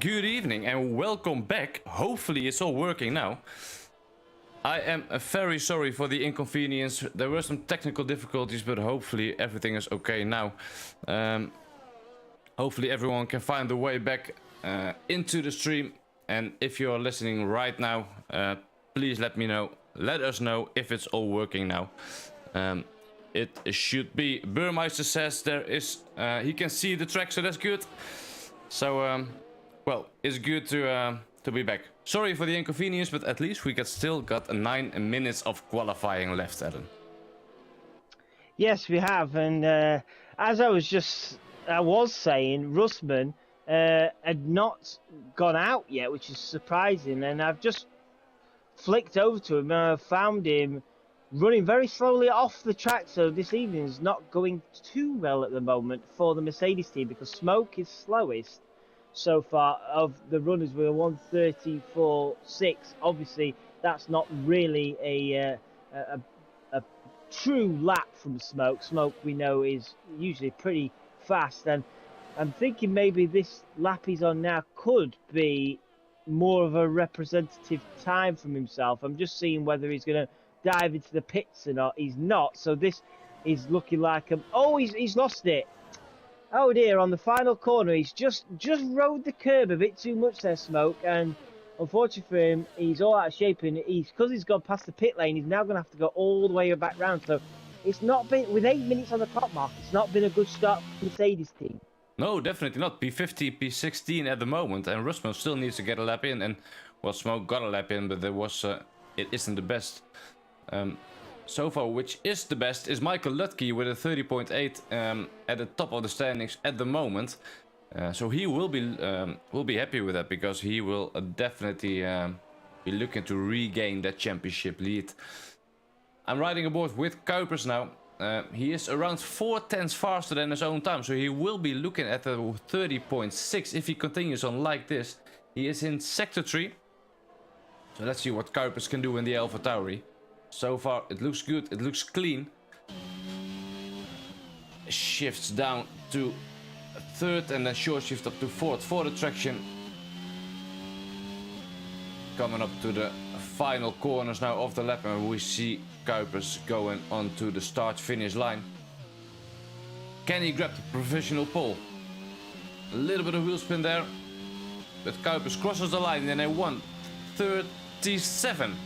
Good evening and welcome back. Hopefully it's all working now. I am very sorry for the inconvenience. There were some technical difficulties, but hopefully everything is okay now. Hopefully everyone can find the way back into the stream. And if you're listening right now, please let me know. Let us know if it's all working now. It should be. Burmeister says there is. He can see the track, so that's good. So well, it's good to be back. Sorry for the inconvenience, but at least we still got 9 minutes of qualifying left, Adam. Yes, we have, and as I was saying, Russman had not gone out yet, which is surprising, and I've just flicked over to him and I found him running very slowly off the track, so this evening is not going too well at the moment for the Mercedes team because Smoke is slowest so far of the runners with a 1:34.6. Obviously, that's not really a true lap from Smoke. Smoke, we know, is usually pretty fast, and I'm thinking maybe this lap he's on now could be more of a representative time from himself. I'm just seeing whether he's going to dive into the pits or not. He's not, so this is looking like he's lost it. Oh dear, on the final corner, he's just rode the curb a bit too much there, Smoke, and unfortunately for him, he's all out of shape, and because he's gone past the pit lane, he's now going to have to go all the way back round. So it's not been, with 8 minutes on the clock, Mark, it's not been a good start for the Mercedes team. No, definitely not. P50, P16 at the moment, and Russman still needs to get a lap in, and well, Smoke got a lap in, but it isn't the best. So far, which is the best, is Michael Lutke with a 30.8 at the top of the standings at the moment. So he will be happy with that, because he will definitely be looking to regain that championship lead. I'm riding aboard with Kuipers now. He is around 4 tenths faster than his own time, so he will be looking at the 30.6 if he continues on like this. He is in sector 3. So let's see what Kuipers can do in the AlphaTauri. So far, it looks good, it looks clean. Shifts down to 3rd and then short shift up to 4th for the traction. Coming up to the final corners now of the lap, and we see Kuipers going onto the start-finish line. Can he grab the provisional pole? A little bit of wheel spin there, but Kuipers crosses the line in a 1:37.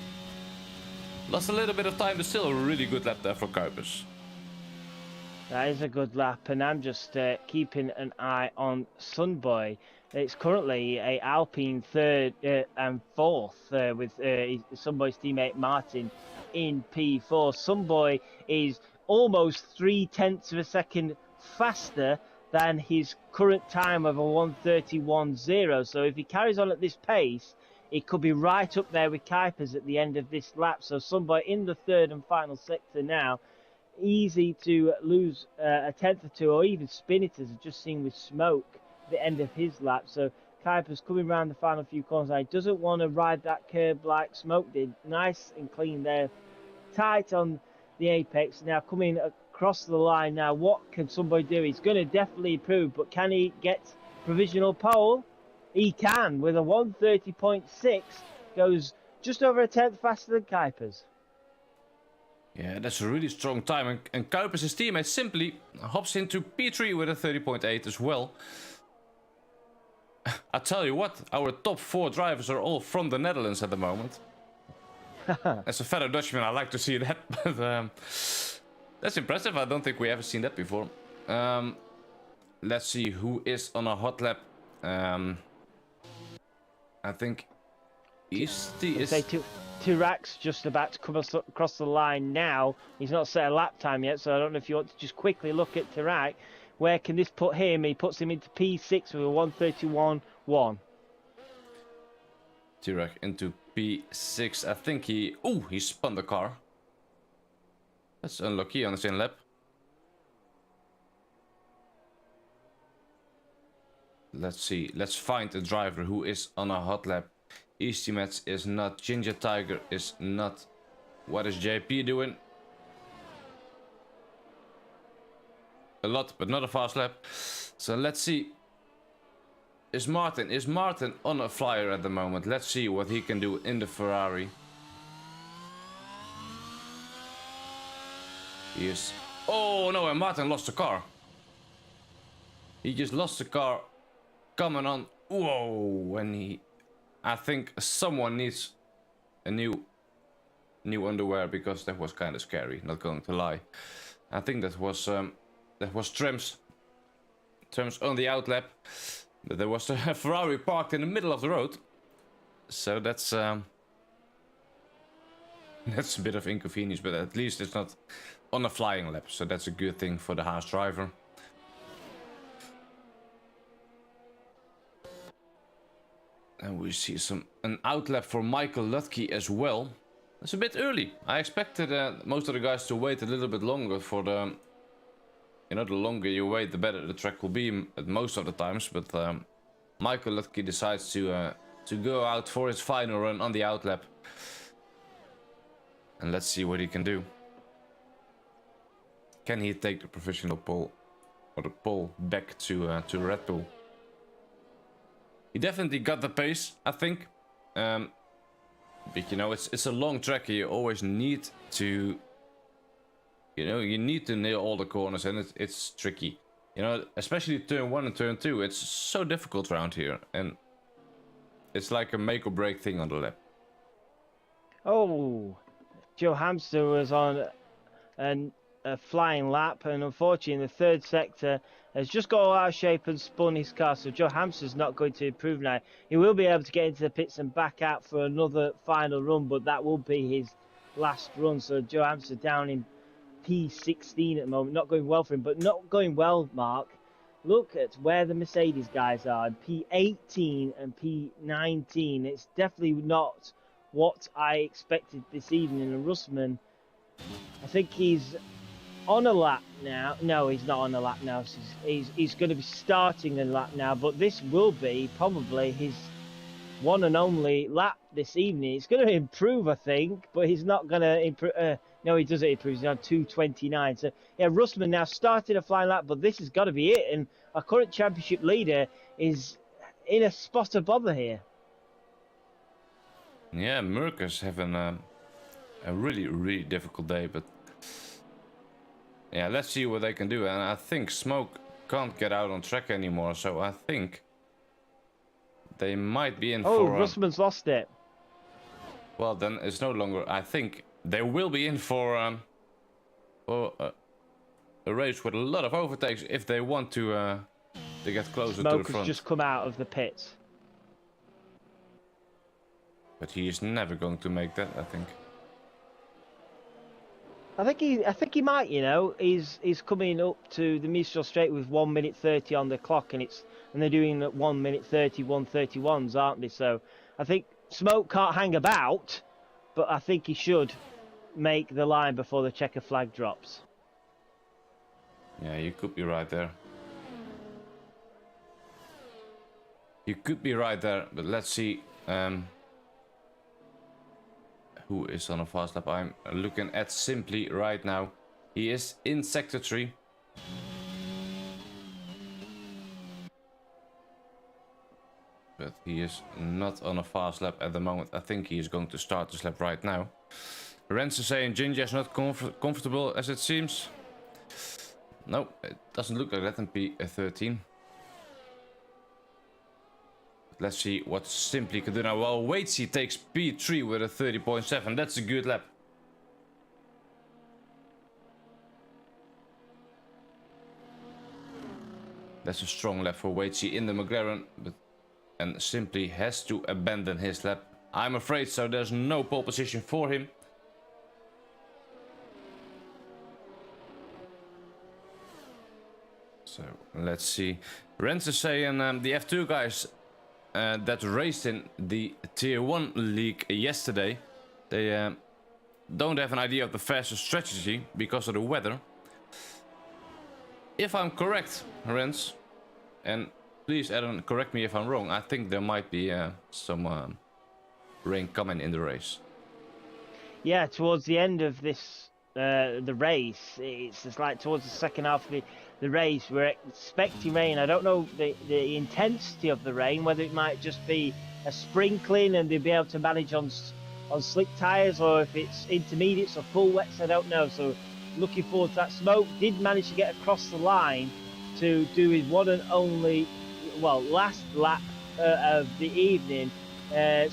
Lost a little bit of time, but still a really good lap there for Kuipers. That is a good lap, and I'm just keeping an eye on Sunboy. It's currently a Alpine 3rd and 4th with Sunboy's teammate Martin in P4. Sunboy is almost 3 tenths of a second faster than his current time of a 1:31.0. So if he carries on at this pace, it could be right up there with Kuipers at the end of this lap. So Sunboy in the 3rd and final sector now. Easy to lose a tenth or two, or even spin it, as I've just seen with Smoke at the end of his lap. So Kuipers coming around the final few corners. He doesn't want to ride that curb like Smoke did. Nice and clean there. Tight on the apex. Now coming across the line now. What can Sunboy do? He's going to definitely improve, but can he get provisional pole? He can, with a 1:30.6, goes just over a tenth faster than Kuipers. Yeah, that's a really strong time, and Kuipers' teammate simply hops into P3 with a 30.8 as well. I tell you what, our top 4 drivers are all from the Netherlands at the moment. As a fellow Dutchman, I like to see that, but that's impressive. I don't think we ever seen that before. Let's see who is on a hot lap. I think Easty is... Tirak's just about to come across the line now. He's not set a lap time yet, so I don't know if you want to just quickly look at Tirak. Where can this put him? He puts him into P6 with a 1:31.1. Tirak into P6. I think he spun the car. That's unlucky on the same lap. Let's see. Let's find a driver who is on a hot lap. Easty Mets is not. Ginger Tiger is not. What is JP doing? A lot, but not a fast lap. So let's see is Martin. Is Martin on a flyer at the moment? Let's see what he can do in the Ferrari. He is... Oh no, and Martin lost the car. He just lost the car coming on. Whoa, and he... I think someone needs a new underwear, because that was kind of scary, not going to lie. I think that was Trem's on the outlap. But there was a Ferrari parked in the middle of the road. So that's a bit of inconvenience, but at least it's not on a flying lap, so that's a good thing for the Haas driver. And we see an outlap for Michael Lutke as well. It's a bit early. I expected most of the guys to wait a little bit longer for the... You know, the longer you wait, the better the track will be at most of the times. But Michael Lutke decides to go out for his final run on the outlap. And let's see what he can do. Can he take the provisional pole or the pole back to Red Bull? He definitely got the pace, I think. But you know, it's a long track. You always need to, you know, you need to nail all the corners, and it's tricky. You know, especially turn 1 and turn 2. It's so difficult around here, and it's like a make or break thing on the lap. Oh, Joe Hamster was on a flying lap, and unfortunately in the third sector has just got out of shape and spun his car, so Joe Hamster's not going to improve now. He will be able to get into the pits and back out for another final run, but that will be his last run. So Joe Hamster down in P16 at the moment, not going well for him, but not going well, Mark. Look at where the Mercedes guys are, P18 and P19. It's definitely not what I expected this evening. And Russman, I think he's on a lap now. No, he's not on a lap now. He's going to be starting a lap now, but this will be probably his one and only lap this evening. It's going to improve, I think, but he's not going to improve. No, he doesn't improve. He's on 2:29. So, yeah, Russman now started a flying lap, but this has got to be it. And our current championship leader is in a spot of bother here. Yeah, Mercus having a really, really difficult day, but yeah, let's see what they can do. And I think Smoke can't get out on track anymore, so I think they might be in for... Oh, Russman's lost it. Well, then it's no longer... I think they will be in for a race with a lot of overtakes if they want to get closer Smoke to the front. has just come out of the pits. But he is never going to make that, I think. I think he might, you know. He's coming up to the Mistral Straight with 1 minute 30 on the clock, and they're doing 1 minute 30, 1:31s, aren't they? So I think Smoke can't hang about, but I think he should make the line before the checker flag drops. Yeah, you could be right there. You could be right there, but let's see who is on a fast lap. I'm looking at Simply right now. He is in sector 3. But he is not on a fast lap at the moment. I think he is going to start this lap right now. Rens is saying Ginger is not comfortable as it seems. No, it doesn't look like that in P13. Let's see what Simply can do now. Well, Waitsy takes P3 with a 30.7. That's a good lap. That's a strong lap for Waitsy in the McLaren. And Simply has to abandon his lap. I'm afraid so. There's no pole position for him. So let's see. Rens is saying the F2 guys that raced in the Tier 1 League yesterday, they don't have an idea of the fastest strategy because of the weather. If I'm correct, Rens, and please Adam, correct me if I'm wrong, I think there might be some rain coming in the race. Yeah, towards the end of this the race. It's just like towards the second half of the race. We're expecting rain. I don't know the intensity of the rain, whether it might just be a sprinkling and they'll be able to manage on slick tyres, or if it's intermediates or full wets. I don't know. So looking forward to that. Smoke did manage to get across the line to do his one and only, well, last lap of the evening.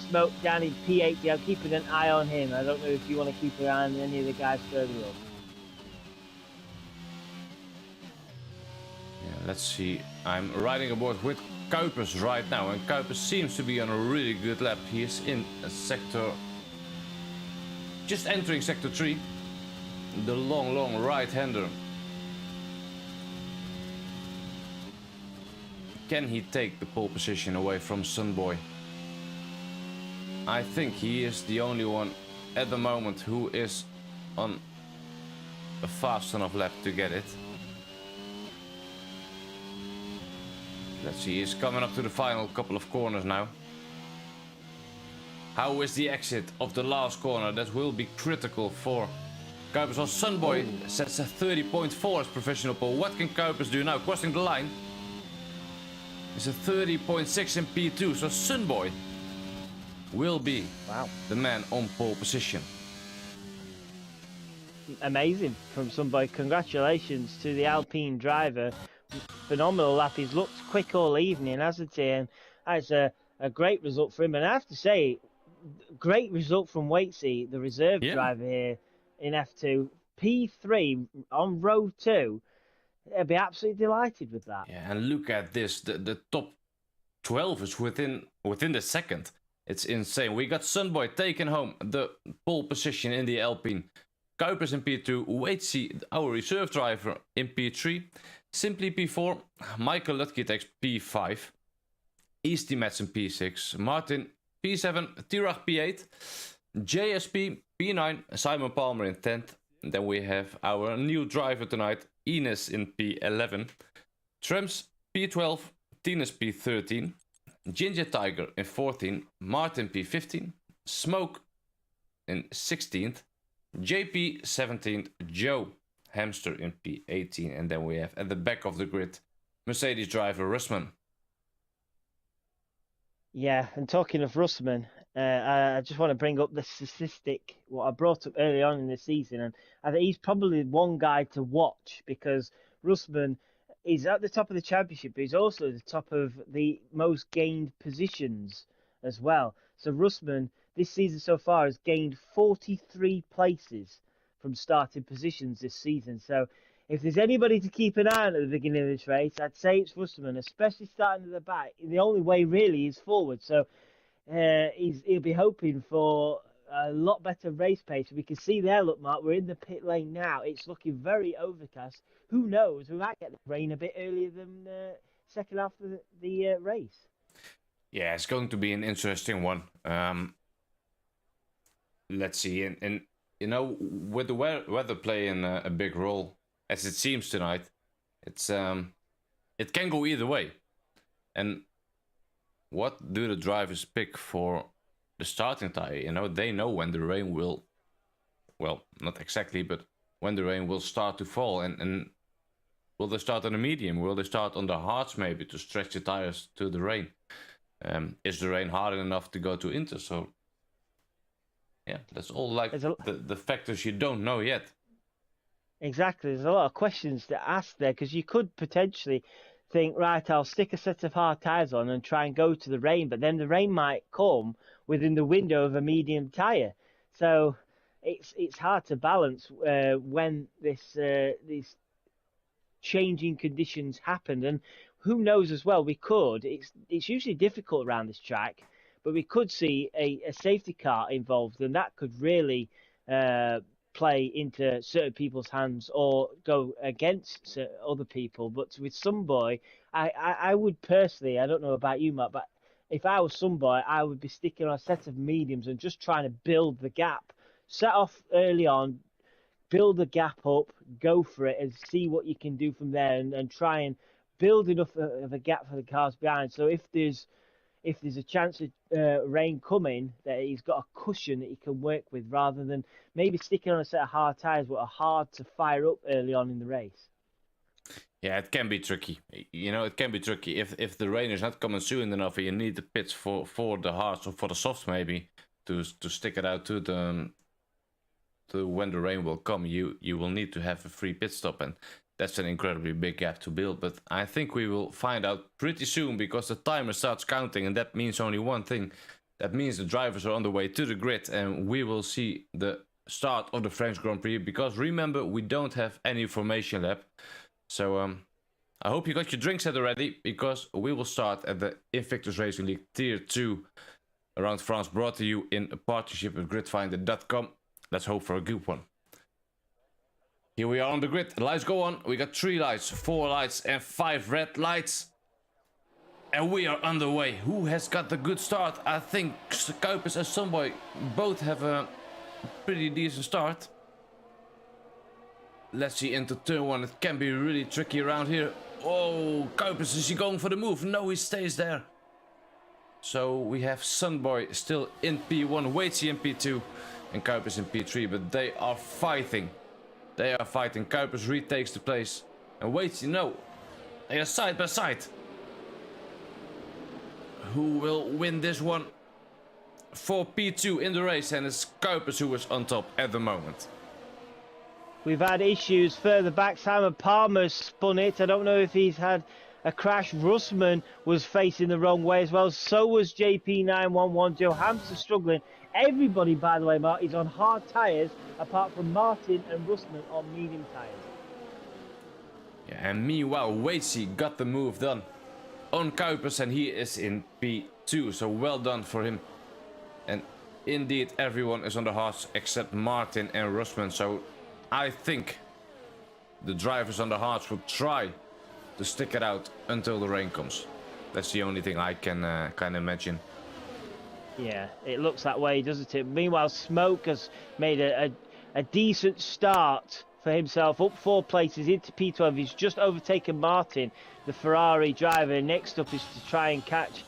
Smoke down in P80. I'm keeping an eye on him. I don't know if you want to keep an eye on any of the guys further up. Yeah, let's see. I'm riding aboard with Kuipers right now, and Kuipers seems to be on a really good lap. He is in a sector, just entering sector 3. The long right-hander. Can he take the pole position away from Sunboy? I think he is the only one at the moment who is on a fast enough lap to get it. Let's see, he's coming up to the final couple of corners now. How is the exit of the last corner? That will be critical for Kuipers. Well, Sunboy sets a 30.4 as professional pole. What can Kuipers do now? Crossing the line. It's a 30.6 in P2, so Sunboy will be the man on pole position. Amazing from Sunboy. Congratulations to the Alpine driver. Phenomenal lap. He's looked quick all evening, hasn't he? And that's a great result for him. And I have to say, great result from Waitsy, the reserve driver here in F2. P3 on row 2. I'd be absolutely delighted with that. Yeah, and look at this. The top 12 is within the second. It's insane. We got Sunboy taking home the pole position in the Alpine. Kuipers in P2, Waitsy, our reserve driver, in P3. Simply P4, Michael Lutke takes P5. Easty Mets in P6, Martin P7, Tirach P8, JSP P9, Simon Palmer in 10th. And then we have our new driver tonight, Ines in P11. Trems P12, Tines P13. Ginger Tiger in 14, Martin P15, Smoke in 16th, JP 17th, Joe Hamster in P18, and then we have at the back of the grid Mercedes driver Russman. Yeah, and talking of Russman, I just want to bring up the statistic what I brought up early on in the season, and I think he's probably one guy to watch because Russman is at the top of the championship, but he's also at the top of the most gained positions as well. So Russman, this season so far, has gained 43 places from starting positions this season. So if there's anybody to keep an eye on at the beginning of this race, I'd say it's Russman, especially starting at the back. The only way really is forward. So he'll be hoping for a lot better race pace. We can see there, look, Mark, we're in the pit lane now. It's looking very overcast. Who knows? We might get the rain a bit earlier than the second half of the race. Yeah, it's going to be an interesting one. Let's see. And you know, with the weather playing a big role, as it seems tonight, it's it can go either way. And what do the drivers pick for the starting tire? You know, they know when the rain will, well, not exactly, but when the rain will start to fall. And will they start on a medium? Will they start on the hards maybe to stretch the tires to the rain? Is the rain hard enough to go to Inter? So yeah, that's all like the factors you don't know yet. Exactly. There's a lot of questions to ask there because you could potentially think, right, I'll stick a set of hard tyres on and try and go to the rain, but then the rain might come within the window of a medium tyre. So it's hard to balance when these changing conditions happen. And who knows as well, we could, it's usually difficult around this track, but we could see a safety car involved, and that could really play into certain people's hands or go against other people. But with Sunboy, I would personally, I don't know about you, Matt, but if I was Sunboy, I would be sticking on a set of mediums and just trying to build the gap. Set off early on, build the gap up, go for it, and see what you can do from there, and try and build enough of a gap for the cars behind. So if there's if there's a chance of rain coming, that he's got a cushion that he can work with, rather than maybe sticking on a set of hard tyres that are hard to fire up early on in the race. Yeah, it can be tricky. You know, it can be tricky if the rain is not coming soon enough. You need the pits for the hards or for the softs maybe to stick it out to the when the rain will come. You will need to have a free pit stop, and that's an incredibly big gap to build. But I think we will find out pretty soon, because the timer starts counting, and that means only one thing. That means the drivers are on the way to the grid, and we will see the start of the French Grand Prix. Because remember, we don't have any formation lap. So I hope you got your drinks set already, because we will start at the Invictus Racing League Tier 2 around France, brought to you in a partnership with gridfinder.com. Let's hope for a good one. Here we are on the grid. Lights go on. We got 3 lights, 4 lights and 5 red lights. And we are underway. Who has got the good start? I think Kuipers and Sunboy both have a pretty decent start. Let's see into turn 1. It can be really tricky around here. Oh, Kuipers, is he going for the move? No, he stays there. So we have Sunboy still in P1, Waitsy in P2, and Kuipers in P3. But they are fighting. They are fighting. Kuipers retakes the place. And Waitsy, no. They are side by side. Who will win this one? For P2 in the race, and it's Kuipers who is on top at the moment. We've had issues further back. Simon Palmer spun it. I don't know if he's had a crash. Russman was facing the wrong way as well. So was JP911. Joe Hamster struggling. Everybody, by the way, Mark, is on hard tyres, apart from Martin and Russman on medium tyres. Yeah, and meanwhile, Waitsy got the move done on Kuipers, and he is in P2. So well done for him. And indeed, everyone is on the hards except Martin and Russman. So I think the drivers on the hards will try to stick it out until the rain comes. That's the only thing I can kind of imagine. Yeah, it looks that way, doesn't it? Meanwhile, Smoke has made a decent start for himself, up 4 places into P12. He's just overtaken Martin, the Ferrari driver. Next up is to try and catch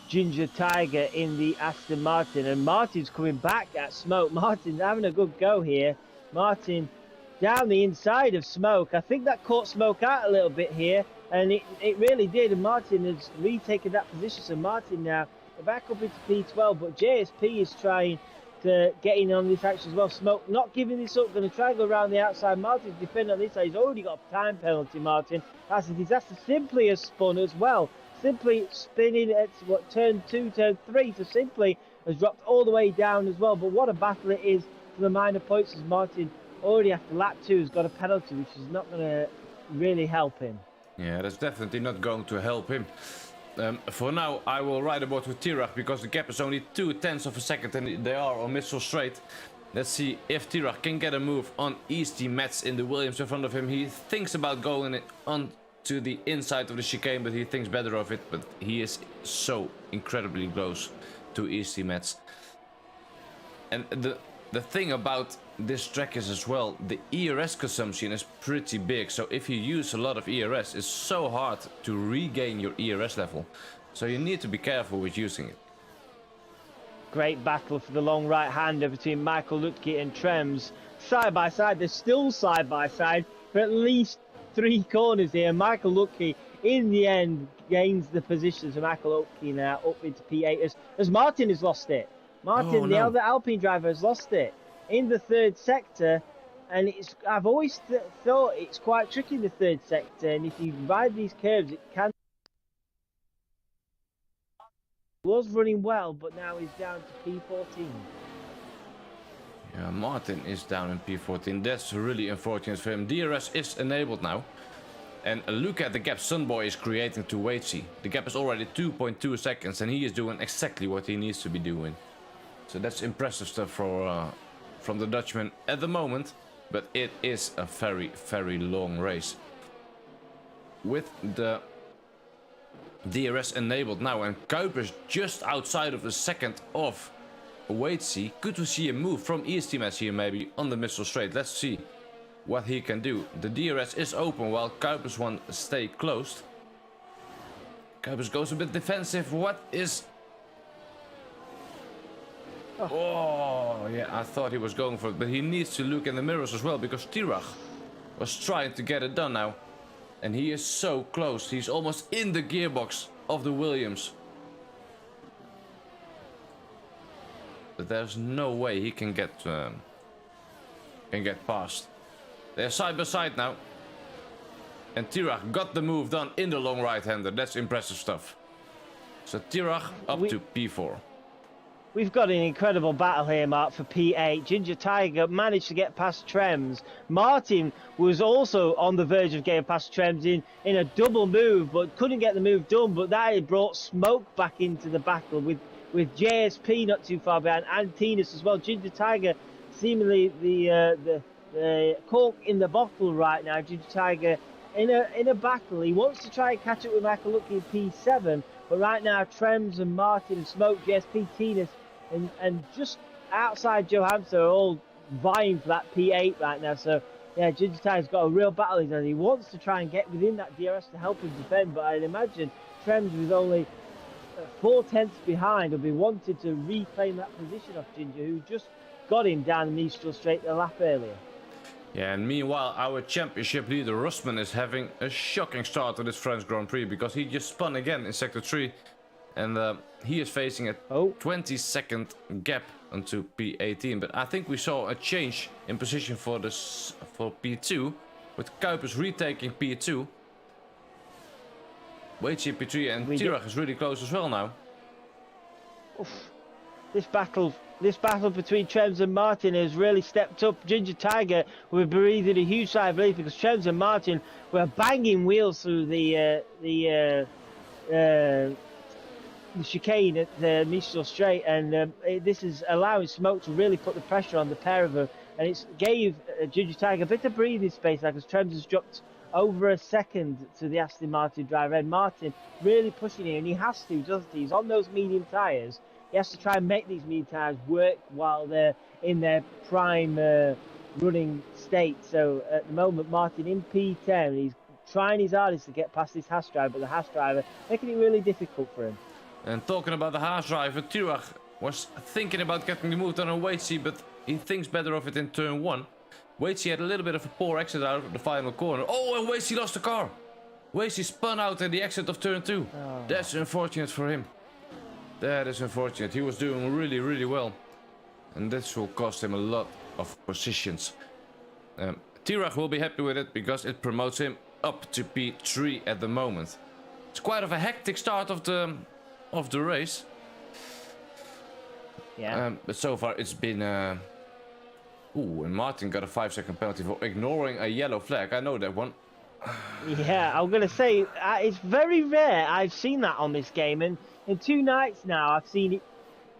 Ginger Tiger in the Aston Martin, and Martin's coming back at Smoke. Martin's having a good go here. Martin down the inside of Smoke. I think that caught Smoke out a little bit here, and it really did, and Martin has retaken that position. So Martin now back up into P12, but JSP is trying to get in on this action as well. Smoke not giving this up, going to try and go around the outside. Martin's defending on this side. He's already got a time penalty, Martin. That's a disaster. Simply has spun as well. Simply spinning at what, turn 2, turn 3. So Simply has dropped all the way down as well. But what a battle it is for the minor points, as Martin already after lap 2 has got a penalty, which is not going to really help him. Yeah, that's definitely not going to help him. For now, I will ride aboard with Tirach, because the gap is only 0.2 of a second and they are on mid straight. Let's see if Tirach can get a move on Easty Metz in the Williams in front of him. He thinks about going on to the inside of the chicane, but he thinks better of it. But he is so incredibly close to Easty Metz. And the thing about this track is as well, the ERS consumption is pretty big. So if you use a lot of ERS, it's so hard to regain your ERS level. So you need to be careful with using it. Great battle for the long right-hander between Michael Lutke and Trems. Side by side, they're still side by side for at least 3 corners here. Michael Lutke, in the end, gains the position. So Michael Lutke now up into P8 as Martin has lost it. Martin, the other Alpine driver, has lost it in the 3rd sector, and I've always thought it's quite tricky in the 3rd sector, and if you ride these curves, it can. Was running well, but now he's down to P14. Yeah, Martin is down in P14. That's really unfortunate for him. DRS is enabled now. And look at the gap Sunboy is creating to Waitsy. The gap is already 2.2 seconds, and he is doing exactly what he needs to be doing. So that's impressive stuff from the Dutchman at the moment. But it is a very, very long race. With the DRS enabled now, and Kuipers just outside of the second of Waitsy. Could we see a move from ESTMS here maybe on the missile straight? Let's see what he can do. The DRS is open while Kuipers one stay closed. Kuipers goes a bit defensive. What is... Oh, yeah, I thought he was going for it, but he needs to look in the mirrors as well, because Tirach was trying to get it done now. And he is so close. He's almost in the gearbox of the Williams. But there's no way he can get past. They're side by side now. And Tirach got the move done in the long right-hander. That's impressive stuff. So Tirach up to P4. We've got an incredible battle here, Mark, for P8. Ginger Tiger managed to get past Trems. Martin was also on the verge of getting past Trems in a double move, but couldn't get the move done. But that brought Smoke back into the battle with JSP not too far behind, and Tinas as well. Ginger Tiger seemingly the cork in the bottle right now. Ginger Tiger in a battle. He wants to try and catch up with Michael Lucky in P7, but right now Trems and Martin and Smoke, JSP, Tinas, and just outside Joe Hamster are all vying for that P8 right now. So yeah, Ginger Tiger's got a real battle in his hand. He wants to try and get within that DRS to help him defend, but I'd imagine Trems with only 4/10 behind will be wanted to reclaim that position off Ginger, who just got him down the Mistral straight the lap earlier. Yeah, and meanwhile our championship leader Russman is having a shocking start to this French Grand Prix, because he just spun again in sector 3. And he is facing a 20-second gap onto P18. But I think we saw a change in position for P2, with Kuipers retaking P2. Weichi P3 and Tirach is really close as well now. Oof. This battle between Trems and Martin has really stepped up. Ginger Tiger were breathing a huge sigh of relief, because Trems and Martin were banging wheels through the chicane at the Mistral Straight, and this is allowing Smoke to really put the pressure on the pair of them, and it gave Ginger Tiger a bit of breathing space now, because Trems has dropped over a second to the Aston Martin driver, and Martin really pushing him, and he has to, doesn't he? He's on those medium tyres. He has to try and make these medium tyres work while they're in their prime running state. So at the moment, Martin in P10, he's trying his hardest to get past this Haas driver, but the Haas driver making it really difficult for him. And talking about the Haas driver, Tirach was thinking about getting the move done on Weichi, but he thinks better of it in turn 1. Weichi had a little bit of a poor exit out of the final corner. Oh, and Weichi lost the car. Weichi spun out at the exit of turn 2. Oh. That's unfortunate for him. That is unfortunate. He was doing really, really well. And this will cost him a lot of positions. Tirach will be happy with it, because it promotes him up to P3 at the moment. It's quite of a hectic start of the race. Yeah. But so far it's been... Ooh, and Martin got a 5-second penalty for ignoring a yellow flag. I know that one. Yeah, I'm going to say, it's very rare I've seen that on this game. And in 2 nights now, I've seen it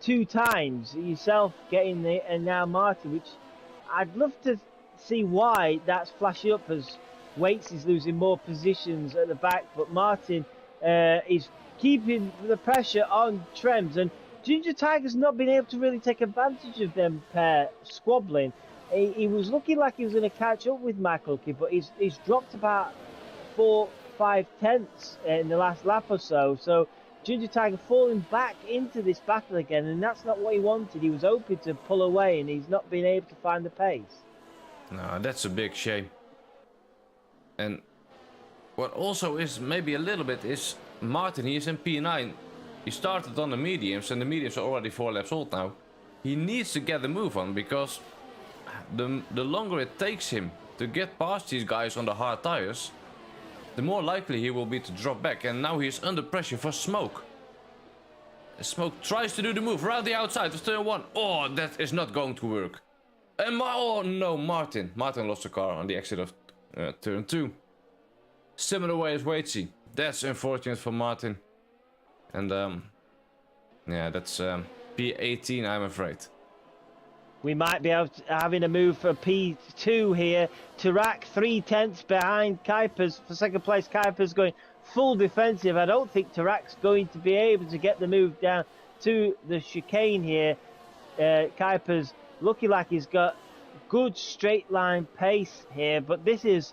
2 times. Yourself getting it, and now Martin, which I'd love to see why that's flashing up, as Waits is losing more positions at the back. But Martin is keeping the pressure on Trems, and Ginger Tiger's not been able to really take advantage of them pair squabbling. He was looking like he was going to catch up with Michael Lucky, but he's dropped about 4-5 tenths in the last lap or so. So Ginger Tiger falling back into this battle again, and that's not what he wanted. He was hoping to pull away, and he's not been able to find the pace. No, that's a big shame. And what also is maybe a little bit is Martin. He is in P9. He started on the mediums, and the mediums are already 4 laps old now. He needs to get the move on, because the longer it takes him to get past these guys on the hard tires, the more likely he will be to drop back. And now he's under pressure for Smoke. Smoke tries to do the move around the outside of turn 1. Oh, that is not going to work. And oh no, Martin lost the car on the exit of turn 2. Similar way as Weichi. That's unfortunate for Martin. And yeah, that's P18, I'm afraid. We might be having a move for P2 here. Tirach 3 tenths behind Kuipers for second place. Kuipers going full defensive. I don't think Tirach's going to be able to get the move down to the chicane here. Kuipers looking like he's got good straight line pace here, but this is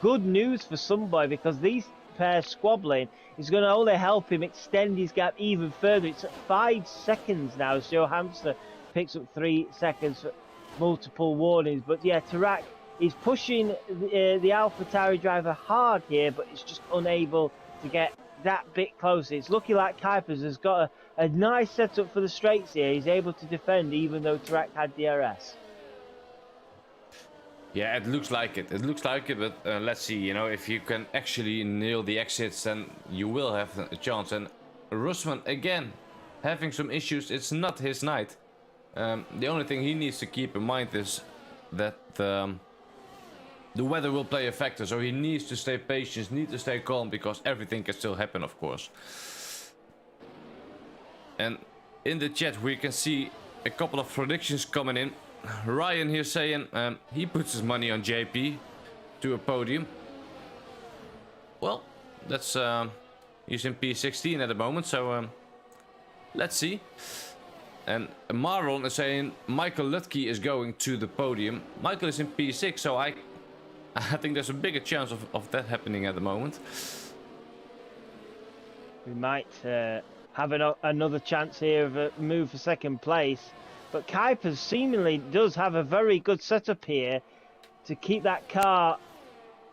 good news for Sunboy, because these pair squabbling is going to only help him extend his gap even further. It's at 5 seconds now as Joe Hamster picks up 3 seconds for multiple warnings. But yeah, Tarak is pushing the AlphaTauri driver hard here, but it's just unable to get that bit closer. It's looking like Kuipers has got a nice setup for the straights here. He's able to defend even though Tarak had DRS. Yeah, it looks like it. It looks like it, but let's see. You know, if you can actually nail the exits, then you will have a chance. And Russman again having some issues. It's not his night. The only thing he needs to keep in mind is that the weather will play a factor. So he needs to stay patient, needs to stay calm, because everything can still happen, of course. And in the chat we can see a couple of predictions coming in. Ryan here saying he puts his money on JP to a podium. Well, that's he's in P16 at the moment, so let's see. And Maron is saying Michael Lutke is going to the podium. Michael is in P6, so I think there's a bigger chance of that happening at the moment. We might have another chance here of a move for second place. But Kuipers seemingly does have a very good setup here to keep that car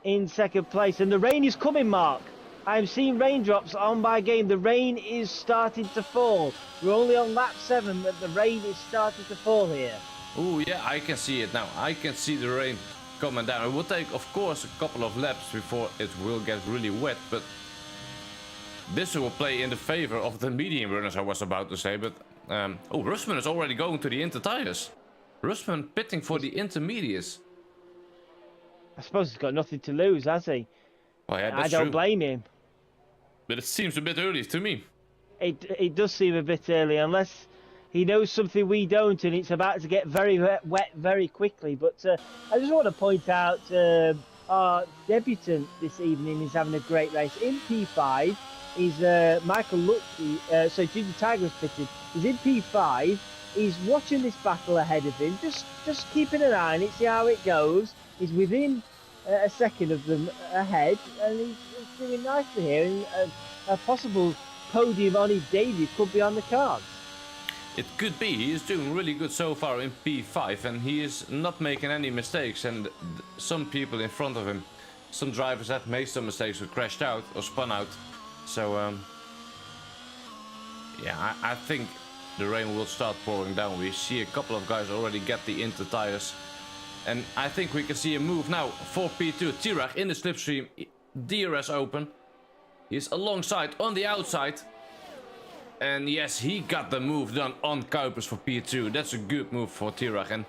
in second place. And the rain is coming, Mark. I'm seeing raindrops on my game. The rain is starting to fall. We're only on lap 7, but the rain is starting to fall here. Oh yeah, I can see it now. I can see the rain coming down. It will take, of course, a couple of laps before it will get really wet. But this will play in the favor of the medium runners, I was about to say. But oh, Russman is already going to the inter tires. Russman pitting for the intermediates. I suppose he's got nothing to lose, has he? Well, yeah, that's I don't true. blame him. But it seems a bit early to me. It does seem a bit early, unless he knows something we don't, and it's about to get very wet very quickly. But I just want to point out our debutant this evening is having a great race. In P5 is Michael Lutke, so Ginger Tiger was pitted. He's in P5. He's watching this battle ahead of him, just keeping an eye on it, see how it goes. He's within a second of them ahead, and he's doing nicely here. And a possible podium on his debut could be on the cards. It could be. He is doing really good so far in P5, and he is not making any mistakes. And some people in front of him, some drivers that made some mistakes or crashed out or spun out. So yeah, I think the rain will start pouring down. We see a couple of guys already get the inter tires, and I think we can see a move now for P2. Tirach in the slipstream, DRS open. He's alongside on the outside. And yes, he got the move done on Kuipers for P2. That's a good move for Tirach, and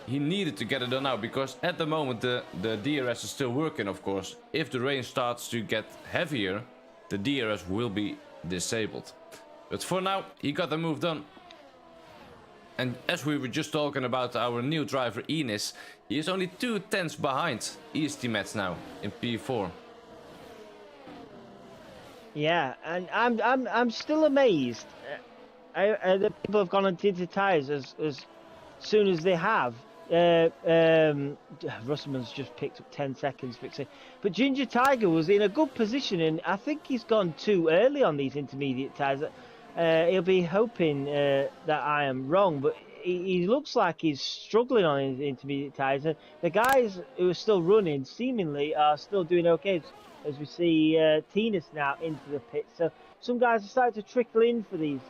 he needed to get it done now, because at the moment the DRS is still working, of course. If the rain starts to get heavier, the DRS will be disabled. But for now, he got the move done. And as we were just talking about our new driver Enis, he is only 2 tenths behind his teammates now in P4. Yeah, and I'm still amazed. The people have gone on tinted tyres as soon as they have. Russman's just picked up 10 seconds fixing. But Ginger Tiger was in a good position, and I think he's gone too early on these intermediate tyres. He'll be hoping that I am wrong, but he looks like he's struggling on his intermediate tyres. And the guys who are still running seemingly are still doing okay. As we see Tinas now into the pit, so some guys are starting to trickle in for these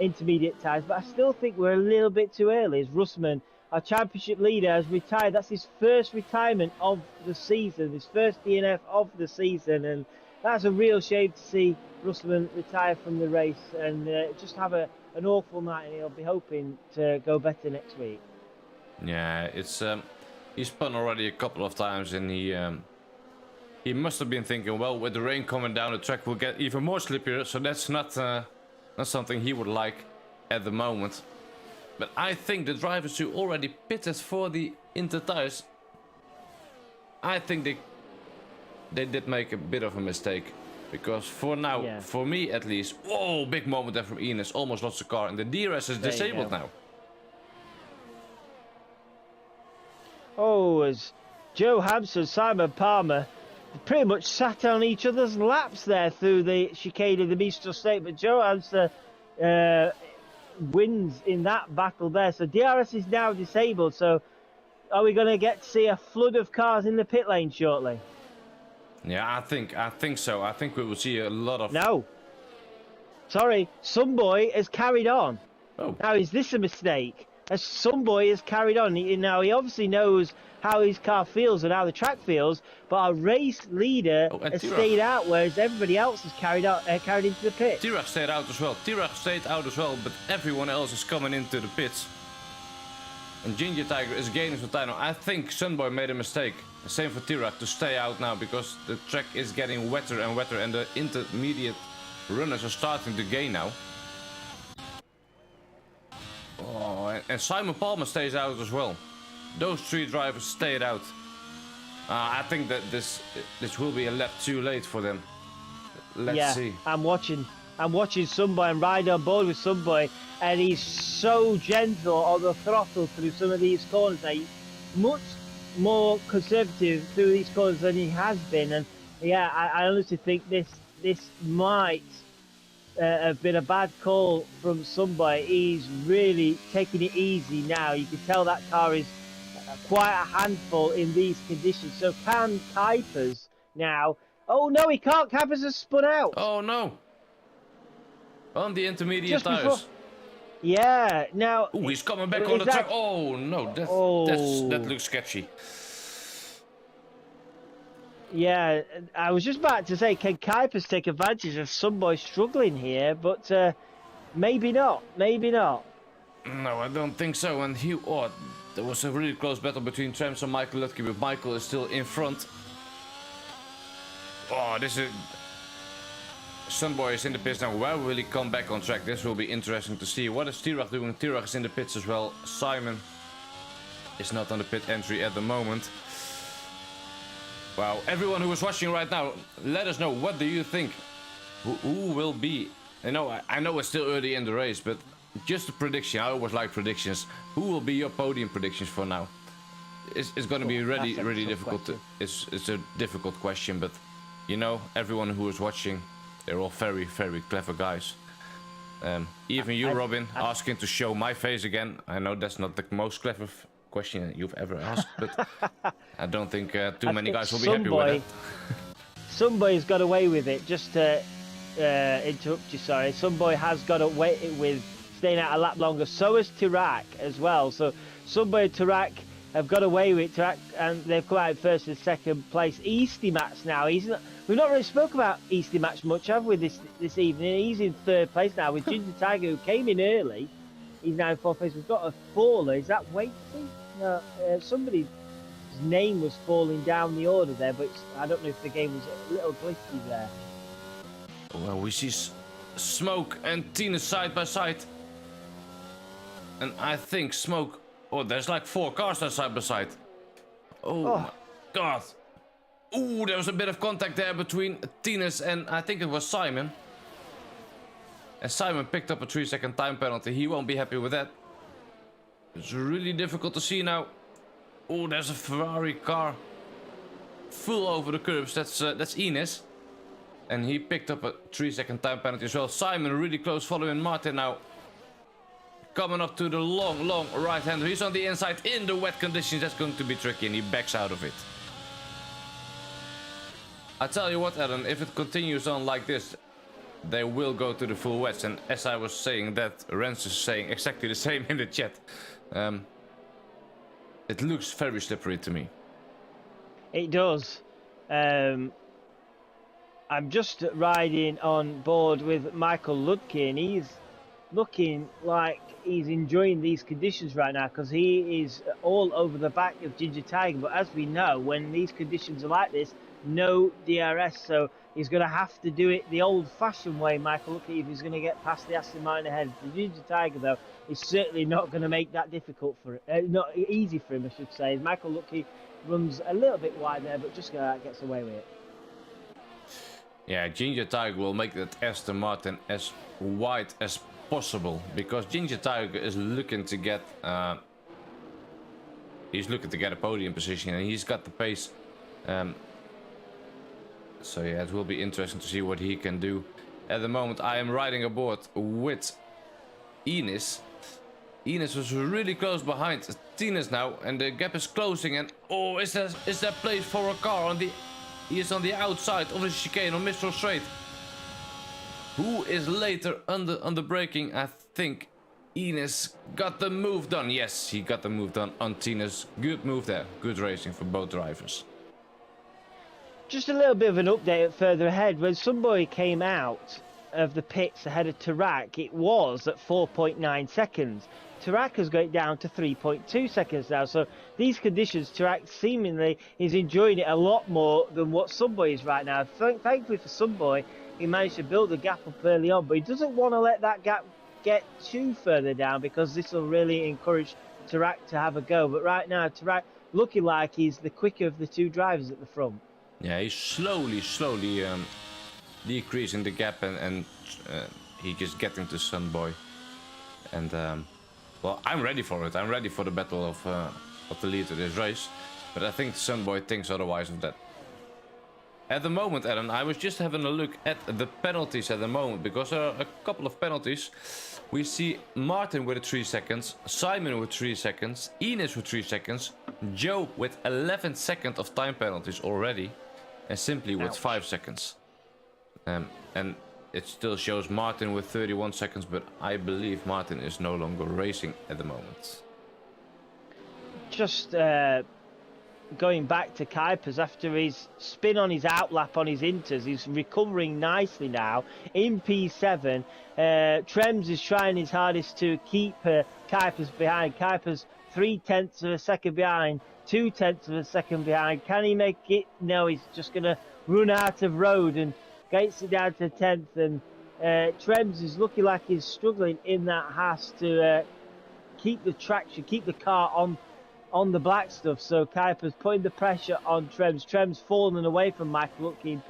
intermediate tyres, but I still think we're a little bit too early. As Russman, our championship leader, has retired. That's his first retirement of the season, his first DNF of the season, and that's a real shame to see Russman retire from the race and just have an awful night, and he'll be hoping to go better next week. Yeah, it's he spun already a couple of times, and he must have been thinking, well, with the rain coming down, the track will get even more slippier, so that's not something he would like at the moment. But I think the drivers who already pitted for the inter tires, I think they did make a bit of a mistake. Because for now, yeah, for me at least, whoa, big moment there from Enos, almost lost the car, and the DRS is disabled now. Oh, as Joe Hampson, Simon Palmer pretty much sat on each other's laps there through the chicane of the Mistral State, but Joe Amster wins in that battle there. So DRS is now disabled, so are we going to get to see a flood of cars in the pit lane shortly? Yeah, I think so. I think we will see a lot of... No. Sorry, Sunboy has carried on. Oh. Now, is this a mistake? As Sunboy has carried on. Now, he obviously knows how his car feels and how the track feels, but our race leader has stayed out, whereas everybody else has carried into the pit. T-Rock stayed out as well. But everyone else is coming into the pits. And Ginger Tiger is gaining some time now. I think Sunboy made a mistake. Same for T-Rock to stay out now, because the track is getting wetter and wetter, and the intermediate runners are starting to gain now. Oh, and Simon Palmer stays out as well. Those three drivers stayed out. I think that this will be a lap too late for them. Let's see. I'm watching Sunboy and riding on board with Sunboy, and he's so gentle on the throttle through some of these corners. Now, he's much more conservative through these corners than he has been, and yeah, I honestly think this might have been a bad call from Sunboy. He's really taking it easy now. You can tell that car is quite a handful in these conditions. So can Kuipers now? Oh no, he can't. Kuipers has spun out. Oh no! On the intermediate tires. Yeah. Now. Ooh, he's coming back on the track. Oh no, that looks sketchy. Yeah, I was just about to say, can Kuipers take advantage of Sunboy struggling here? But maybe not. Maybe not. No, I don't think so. And there was a really close battle between Trams and Michael Lutke, but Michael is still in front. Oh, this is... Sunboy is in the pits now. Where will he come back on track? This will be interesting to see. What is T-Rock doing? T-Rock is in the pits as well. Simon is not on the pit entry at the moment. Wow, everyone who is watching right now, let us know, what do you think? Who will be... I know it's still early in the race, but just a prediction. I always like predictions. Who will be your podium predictions for now? It's going to be really difficult. It's a difficult question, but you know, everyone who is watching, they're all very clever guys. Even you, Robin, asking to show my face again. I know that's not the most clever question you've ever asked, but I don't think too many guys will be happy with it. Sunboy's got away with it. Just to interrupt you, sorry. Sunboy has got away with staying out a lap longer. So has T-Rock as well. So Sunboy and T-Rock have got away with it, and they've come out first and second place. Easty Match now. We've not really spoke about Easty Match much, have we, this evening? He's in third place now with Ginger Tiger, who came in early. He's now in fourth place. We've got a faller. Is that Waitsy? No, somebody's name was falling down the order there, but I don't know if the game was a little glitchy there. Well, we see Smoke and Tina side by side. And I think Smoke... Oh, there's like 4 cars there side by side. Oh my god. Ooh, there was a bit of contact there between Tina's and I think it was Simon. And Simon picked up a 3-second time penalty. He won't be happy with that. It's really difficult to see now. Oh, there's a Ferrari car full over the curbs. That's Ines. And he picked up a 3-second time penalty as well. Simon really close following Martin now. Coming up to the long right hander. He's on the inside in the wet conditions. That's going to be tricky, and he backs out of it. I tell you what, Adam, if it continues on like this, they will go to the full wets. And as I was saying that, Rens is saying exactly the same in the chat. It looks very slippery to me. It does. I'm just riding on board with Michael Lutke, and he's looking like he's enjoying these conditions right now, because he is all over the back of Ginger Tiger. But as we know, when these conditions are like this, no DRS, so he's going to have to do it the old-fashioned way, Michael Lutke, if he's going to get past the Aston Martin ahead. The Ginger Tiger, though, is certainly not going to make that difficult for it. Not easy for him, I should say. Michael Lutke runs a little bit wide there, but just gets away with it. Yeah, Ginger Tiger will make that Aston Martin as wide as possible, because Ginger Tiger is looking to get a podium position, and he's got the pace So yeah, it will be interesting to see what he can do. At the moment, I am riding aboard with Enes. Enes was really close behind Tines now, and the gap is closing. And oh, is there place for a car on the? He is on the outside of the chicane on Mr. Straight. Who is later on the braking? I think Enes got the move done. Yes, he got the move done on Tines. Good move there. Good racing for both drivers. Just a little bit of an update further ahead. When somebody came out of the pits ahead of Tarak, it was at 4.9 seconds. Tarak has got it down to 3.2 seconds now. So these conditions, Tarak seemingly is enjoying it a lot more than what Sunboy is right now. Thankfully for Sunboy, he managed to build a gap up early on, but he doesn't want to let that gap get too further down because this will really encourage Tarak to have a go. But right now, Tarak looking like he's the quicker of the two drivers at the front. Yeah, he's slowly decreasing the gap, and he just getting to Sunboy. And well, I'm ready for it. I'm ready for the battle of the lead of this race. But I think Sunboy thinks otherwise of that. At the moment, Adam, I was just having a look at the penalties at the moment, because there are a couple of penalties. We see Martin with 3 seconds, Simon with 3 seconds, Enes with 3 seconds, Joe with 11 seconds of time penalties already, and Simply with 5 seconds. And it still shows Martin with 31 seconds, but I believe Martin is no longer racing at the moment. Just going back to Kuipers after his spin on his outlap on his inters, he's recovering nicely now in P7. Trems is trying his hardest to keep Kuipers behind. Kuipers 0.3 of a second behind, 0.2 of a second behind. Can he make it? No, he's just going to run out of road and gets it down to 10th. And Trems is looking like he's struggling in that Haas to keep the traction, keep the car on the black stuff. So Kuipers putting the pressure on Trems. Trems falling away from Michael Lutke in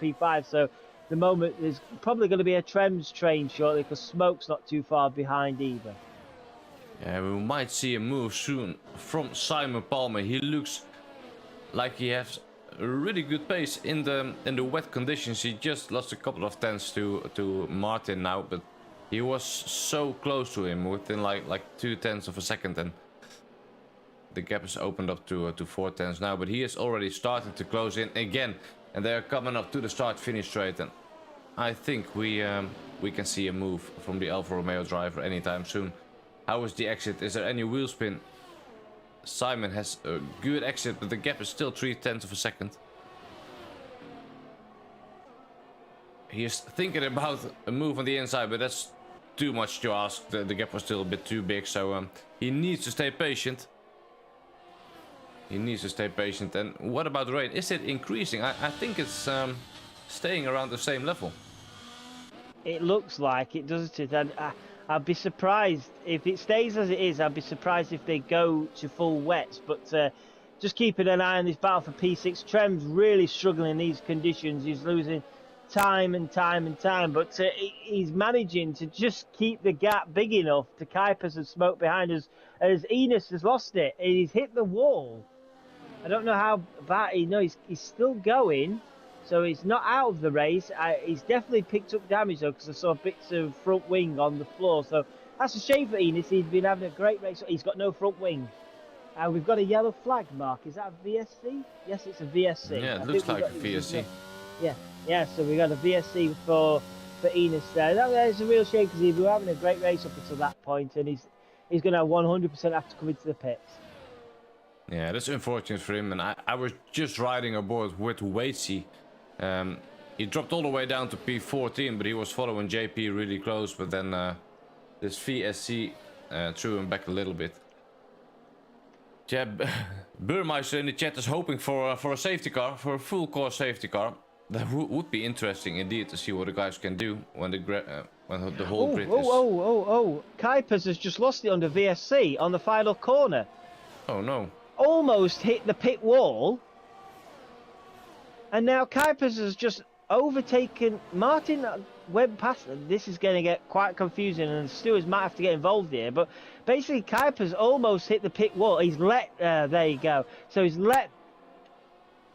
P5. So the moment there's probably going to be a Trems train shortly, because Smoke's not too far behind either. Yeah, we might see a move soon from Simon Palmer. He looks like he has a really good pace in the wet conditions. He just lost a couple of tenths to Martin now, but he was so close to him, within like 0.2 of a second, and the gap is opened up to 0.4 now. But he is already starting to close in again, and they are coming up to the start-finish straight. And I think we can see a move from the Alfa Romeo driver anytime soon. How is the exit? Is there any wheel spin? Simon has a good exit, but the gap is still 0.3 of a second. He is thinking about a move on the inside, but that's too much to ask. The gap was still a bit too big, so he needs to stay patient. He needs to stay patient. And what about the rain? Is it increasing? I think it's staying around the same level. It looks like it, doesn't it? And I'd be surprised if it stays as it is. I'd be surprised if they go to full wets. But just keeping an eye on this battle for P6. Trem's really struggling in these conditions. He's losing time and time and time. But he's managing to just keep the gap big enough to Kuipers and Smoke behind us. As Enes has lost it. He's hit the wall. I don't know how bad. He's still going. So he's not out of the race. He's definitely picked up damage though, because I saw bits of front wing on the floor. So that's a shame for Enes. He's been having a great race. He's got no front wing. And we've got a yellow flag, Mark. Is that a VSC? Yes, it's a VSC. Yeah, it looks like a VSC. Yeah. So we got a VSC for Enes there. That is a real shame, because he's been having a great race up until that point, and he's going to 100% have to come into the pits. Yeah, that's unfortunate for him. And I was just riding aboard with Waitsy. He dropped all the way down to P14, but he was following JP really close. But then this VSC threw him back a little bit. Yeah, Burmeister in the chat is hoping for a safety car, for a full course safety car. That would be interesting indeed to see what the guys can do when the whole grid is. Kuipers has just lost it under VSC on the final corner. Oh no. Almost hit the pit wall. And now Kuipers has just overtaken Martin. Went past them. This is going to get quite confusing, and the stewards might have to get involved here. But basically, Kuipers almost hit the pit wall. He's let. There you go. So he's let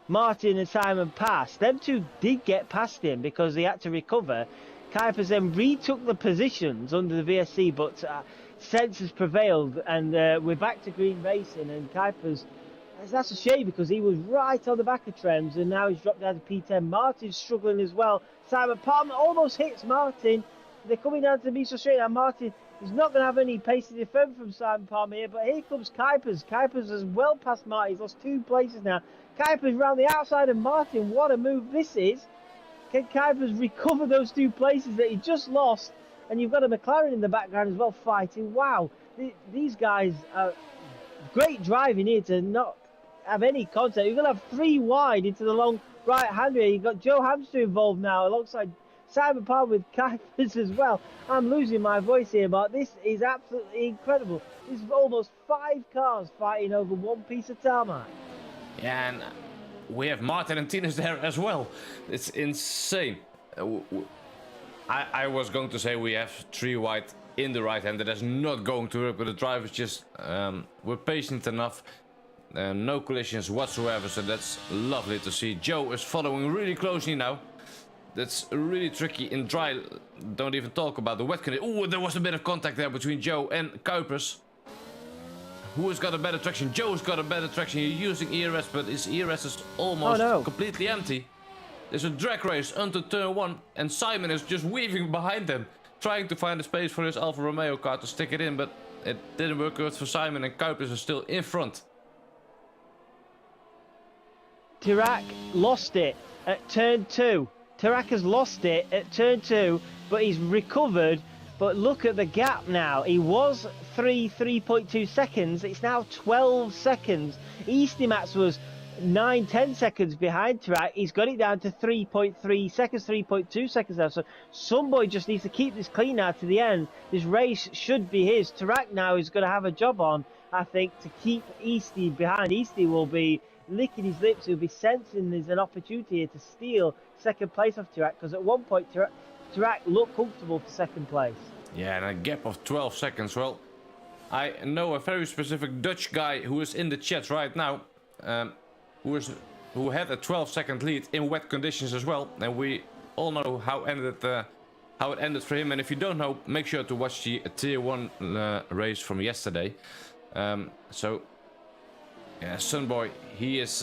Martin and Simon passed. Them two did get past him because they had to recover. Kuipers then retook the positions under the VSC, but sense has prevailed, and we're back to green racing. And Kuipers, that's a shame because he was right on the back of Trems, and now he's dropped down to P10. Martin's struggling as well. Simon Palmer almost hits Martin. They're coming down to the Miso straight now. Martin is not going to have any pace to defend from Simon Palmer here, but here comes Kuipers. Kuipers has well past Martin. He's lost 2 places now. Kuipers round the outside of Martin. What a move this is. Can Kuipers recover those 2 places that he just lost? And you've got a McLaren in the background as well fighting. Wow, these guys are great driving here to not have any contact. You're going to have 3 wide into the long right hand here. You've got Joe Hamster involved now alongside Simon Palmer with Kuipers as well. I'm losing my voice here, but this is absolutely incredible. This is almost 5 cars fighting over 1 piece of tarmac. Yeah, and we have Martin and Tinus there as well. It's insane. I was going to say we have 3 wide in the right hand. That is not going to work, but the drivers just were patient enough. No collisions whatsoever, so that's lovely to see. Joe is following really closely now. That's really tricky in dry. Don't even talk about the wet condition. Oh, there was a bit of contact there between Joe and Kuipers. Who has got a better traction? Joe's got a better traction. He's using ERS, but his ERS is almost completely empty. There's a drag race onto turn 1, and Simon is just weaving behind them, trying to find a space for his Alfa Romeo car to stick it in, but it didn't work out for Simon, and Kuipers is still in front. Tarak lost it at turn 2. Tarak has lost it at turn 2, but he's recovered. But look at the gap now. He was 3.2 seconds. It's now 12 seconds. Eastimax was 9-10 seconds behind Tarak. He's got it down to 3.3 seconds, 3.2 seconds now. So somebody just needs to keep this clean now to the end. This race should be his. Tarak now is going to have a job on, I think, to keep Easty behind. Easty will be licking his lips. He'll be sensing there's an opportunity here to steal second place off Tarak, because at one point Tarak looked comfortable for second place. Yeah, and a gap of 12 seconds. Well, I know a very specific Dutch guy who is in the chat right now, who had a 12-second lead in wet conditions as well, and we all know how it ended for him. And if you don't know, make sure to watch the Tier 1 race from yesterday. So yeah, Sunboy, he's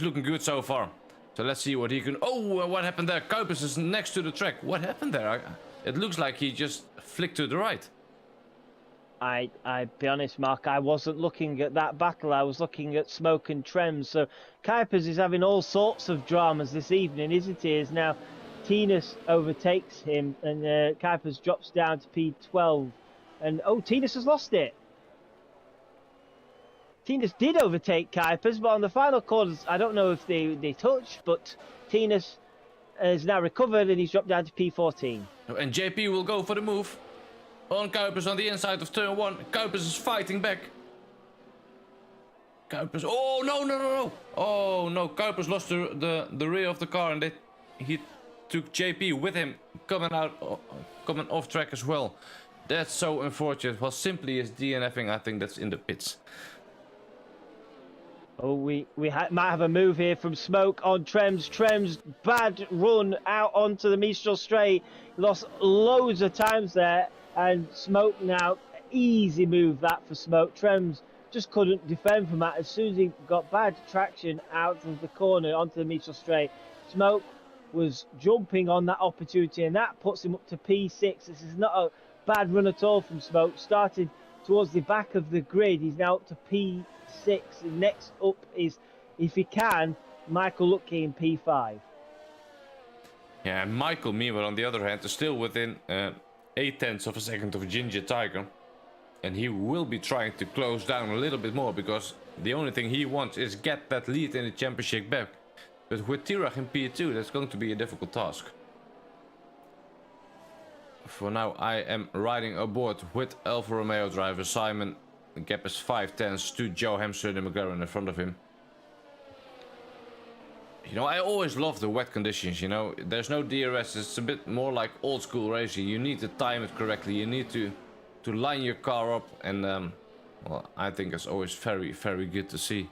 looking good so far. So let's see what he can. Oh, what happened there? Kuipers is next to the track. What happened there? It looks like he just flicked to the right. I be honest, Mark, I wasn't looking at that battle. I was looking at Smoke and Trems. So Kuipers is having all sorts of dramas this evening, isn't he? As now Tinus overtakes him, and Kuipers drops down to P12. And oh, Tinus has lost it. Tinus did overtake Kuipers, but on the final corners, I don't know if they touched, but Tinus has now recovered and he's dropped down to P14. And JP will go for the move on Kuipers on the inside of turn 1. Kuipers is fighting back. Kuipers, oh no. Oh no, Kuipers lost the rear of the car, and he took JP with him, coming off track as well. That's so unfortunate. Well, simply his DNFing, I think that's in the pits. Oh, we might have a move here from Smoke on Trems. Trems, bad run out onto the Mistral straight. Lost loads of times there. And Smoke now, easy move that for Smoke. Trems just couldn't defend from that. As soon as he got bad traction out of the corner onto the Mistral straight, Smoke was jumping on that opportunity, and that puts him up to P6. This is not a bad run at all from Smoke. Started towards the back of the grid. He's now up to P6. Next up is, if he can, Michael Lucky in P5. Yeah, and Michael, meanwhile, on the other hand, is still within 0.8 of a second of Ginger Tiger. And he will be trying to close down a little bit more, because the only thing he wants is get that lead in the championship back. But with Tirach in P2, that's going to be a difficult task. For now, I am riding aboard with Alfa Romeo driver Simon. The gap is 5/10 to Joe Hamster and McLaren in front of him. You know, I always love the wet conditions, you know. There's no DRS, it's a bit more like old school racing. You need to time it correctly, you need to line your car up, and well, I think it's always very, very good to see.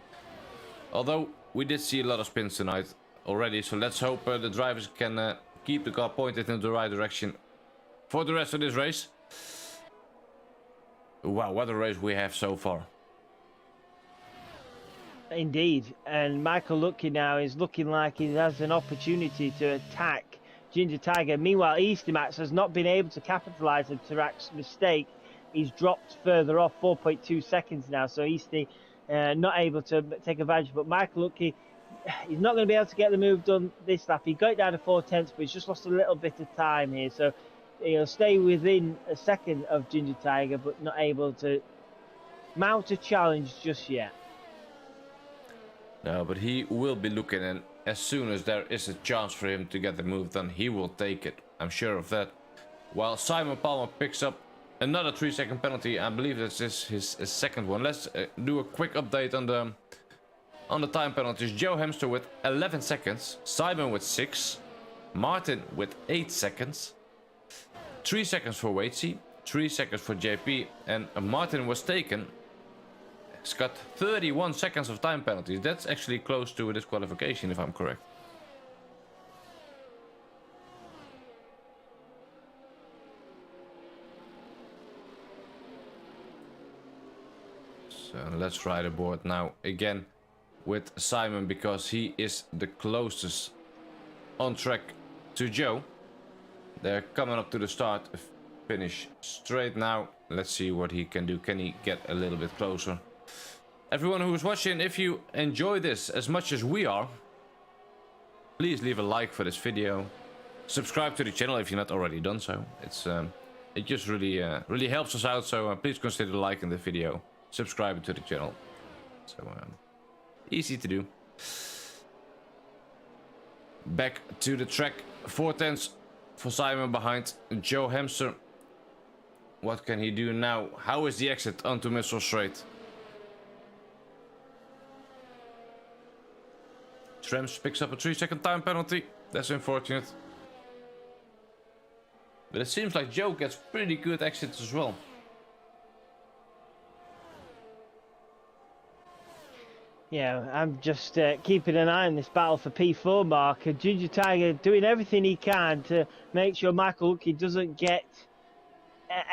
Although we did see a lot of spins tonight already, so let's hope the drivers can keep the car pointed in the right direction for the rest of this race. Wow, what a race we have so far. Indeed, and Michael Lucky now is looking like he has an opportunity to attack Ginger Tiger. Meanwhile, Easty Max has not been able to capitalise on Tarak's mistake. He's dropped further off, 4.2 seconds now, so Easty not able to take advantage. But Michael Lucky, he's not going to be able to get the move done this lap. He got it down to 4/10, but he's just lost a little bit of time here, so he'll stay within a second of Ginger Tiger, but not able to mount a challenge just yet. No, but he will be looking, and as soon as there is a chance for him to get the move done, he will take it. I'm sure of that. While Simon Palmer picks up another 3-second penalty, I believe this is his second one. Let's do a quick update on the time penalties. Joe Hamster with 11 seconds, Simon with 6, Martin with 8 seconds, 3 seconds for Waitsy, 3 seconds for JP, and Martin was taken. He's got 31 seconds of time penalties. That's actually close to a disqualification, if I'm correct. So let's try the board now again with Simon, because he is the closest on track to Joe. They're coming up to the start finish straight now. Let's see what he can do. Can he get a little bit closer? Everyone who is watching, if you enjoy this as much as we are, please leave a like for this video. Subscribe to the channel if you're not already done so. It just really helps us out. So please consider liking the video, subscribing to the channel. So easy to do. Back to the track. 4/10 for Simon behind Joe Hamster. What can he do now? How is the exit onto Missile Straight? Trems picks up a 3-second time penalty. That's unfortunate. But it seems like Joe gets pretty good exits as well. Yeah, I'm just keeping an eye on this battle for P4 mark. Ginger Tiger doing everything he can to make sure Michael Lucky doesn't get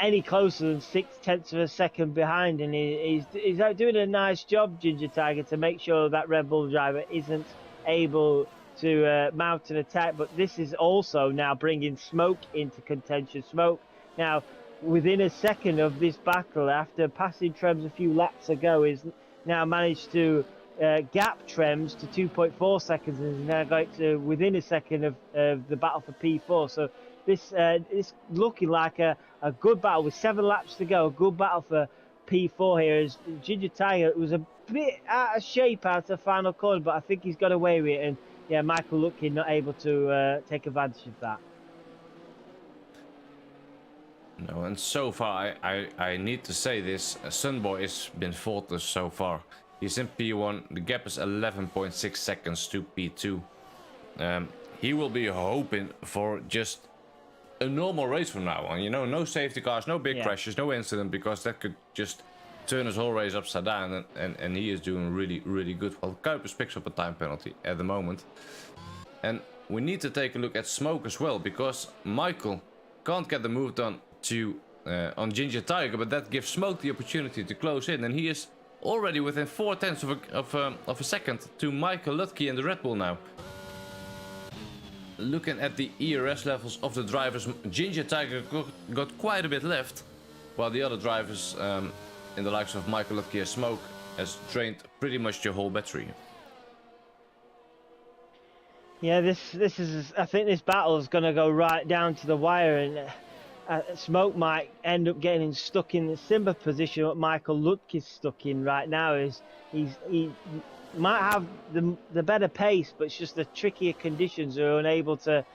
any closer than 0.6 of a second behind, and he's doing a nice job, Ginger Tiger, to make sure that Red Bull driver isn't able to mount an attack. But this is also now bringing Smoke into contention. Smoke now within a second of this battle, after passing Trems a few laps ago, is now managed to gap Trems to 2.4 seconds, and is now going to within a second of the battle for P4. So this is looking like a good battle with 7 laps to go. A good battle for P4 here, as Ginger Tiger was a bit out of shape out of the final corner, but I think he's got away with it, and yeah, Michael Lucky not able to take advantage of that. No, and so far I need to say this, Sunboy has been faultless so far. He's in P1, the gap is 11.6 seconds to P2. He will be hoping for just a normal race from now on, you know, no safety cars, no big crashes, no incident, because that could just turn his whole race upside down, and he is doing really good. Well, Kuipers picks up a time penalty at the moment. And we need to take a look at Smoke as well, because Michael can't get the move done to on Ginger Tiger, but that gives Smoke the opportunity to close in, and he is already within 0.4 of a second to Michael Lutke in the Red Bull now. Looking at the ERS levels of the drivers, Ginger Tiger got quite a bit left, while the other drivers in the likes of Michael Lutke and Smoke has drained pretty much the whole battery. Yeah, this is, I think this battle is going to go right down to the wire, and Smoke might end up getting stuck in the similar position what Michael Lutke's stuck in right now. Is he might have the better pace, but it's just the trickier conditions are unable to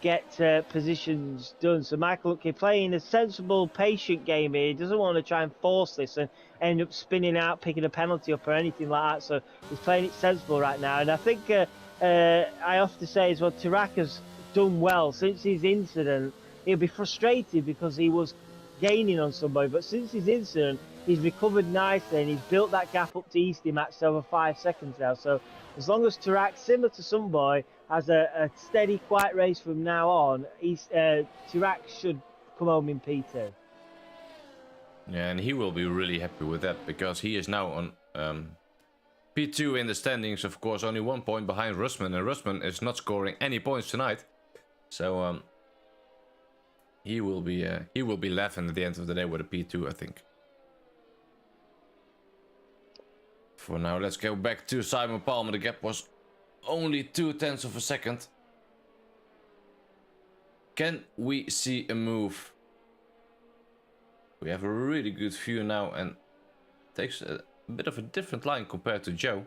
get positions done. So Michael Lutke playing a sensible, patient game here. He doesn't want to try and force this and end up spinning out, picking a penalty up or anything like that. So he's playing it sensible right now. And I think I often say as well, Tarak has done well since his incident. He'll be frustrated because he was gaining on somebody, but since his incident, he's recovered nicely and he's built that gap up to Easty Max over 5 seconds now. So as long as Tarak, similar to Sunboy, has a steady, quiet race from now on, Tarak should come home in P2. Yeah, and he will be really happy with that, because he is now on P2 in the standings, of course, only 1 point behind Rusman, and Rusman is not scoring any points tonight. So he will be laughing at the end of the day with a P2, I think. For now, let's go back to Simon Palmer. The gap was only 0.2 of a second. Can we see a move? We have a really good view now, and takes a bit of a different line compared to Joe.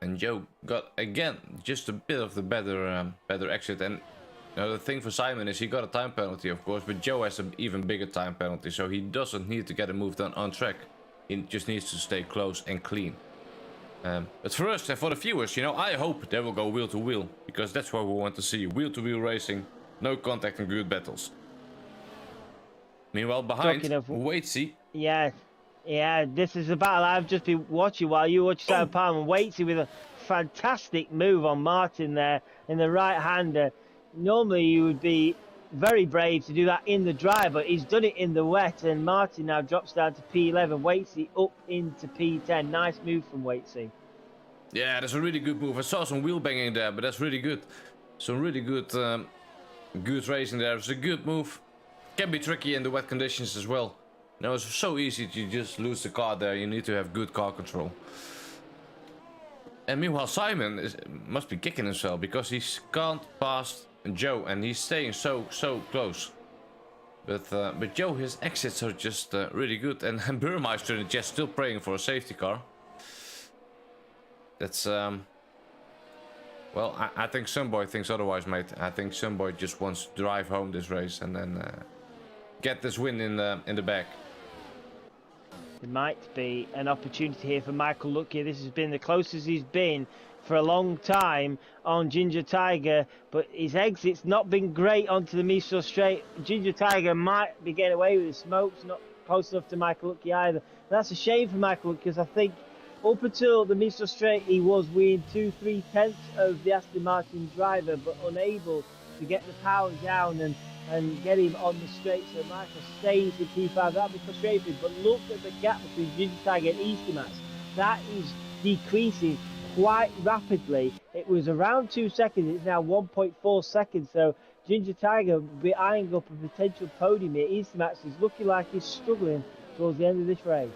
And Joe got again just a bit of the better exit. And you know, the thing for Simon is he got a time penalty, of course, but Joe has an even bigger time penalty, so he doesn't need to get a move done on track. He just needs to stay close and clean. But for us and for the viewers, you know, I hope they will go wheel to wheel, because that's what we want to see: wheel to wheel racing, no contact and good battles. Meanwhile, behind, Waitsy. Yeah, this is a battle I've just been watching while you watch Simon Palmer. Waitsy with a fantastic move on Martin there in the right-hander. Normally you would be very brave to do that in the dry, but he's done it in the wet, and Martin now drops down to P11. Waitsy up into P10. Nice move from Waitsy. Yeah, that's a really good move. I saw some wheel banging there, but that's really good. Some really good good racing there. It's a good move. Can be tricky in the wet conditions as well. You know, it's so easy to just lose the car there. You need to have good car control. And meanwhile, Simon must be kicking himself, because he can't pass Joe, and he's staying so close. But Joe, his exits are just really good, and Burmeister is just still praying for a safety car. That's well, I think Sunboy thinks otherwise, mate. I think Sunboy just wants to drive home this race and then get this win in the bag. There might be an opportunity here for Michael Lucky. This has been the closest he's been for a long time on Ginger Tiger, but his exit's not been great onto the Miso straight. Ginger Tiger might be getting away with the smokes, not close enough to Michael Lucky either. And that's a shame for Michael Lucky, because I think up until the Miso straight he was within 2-3 tenths of the Aston Martin driver, but unable to get the power down and get him on the straight. So Michael stays with P5. That'd be frustrating, but look at the gap between Ginger Tiger and Easty Max. That is decreasing quite rapidly. It was around 2 seconds, it's now 1.4 seconds. So Ginger Tiger will be eyeing up a potential podium here. Easty Max is looking like he's struggling towards the end of this race.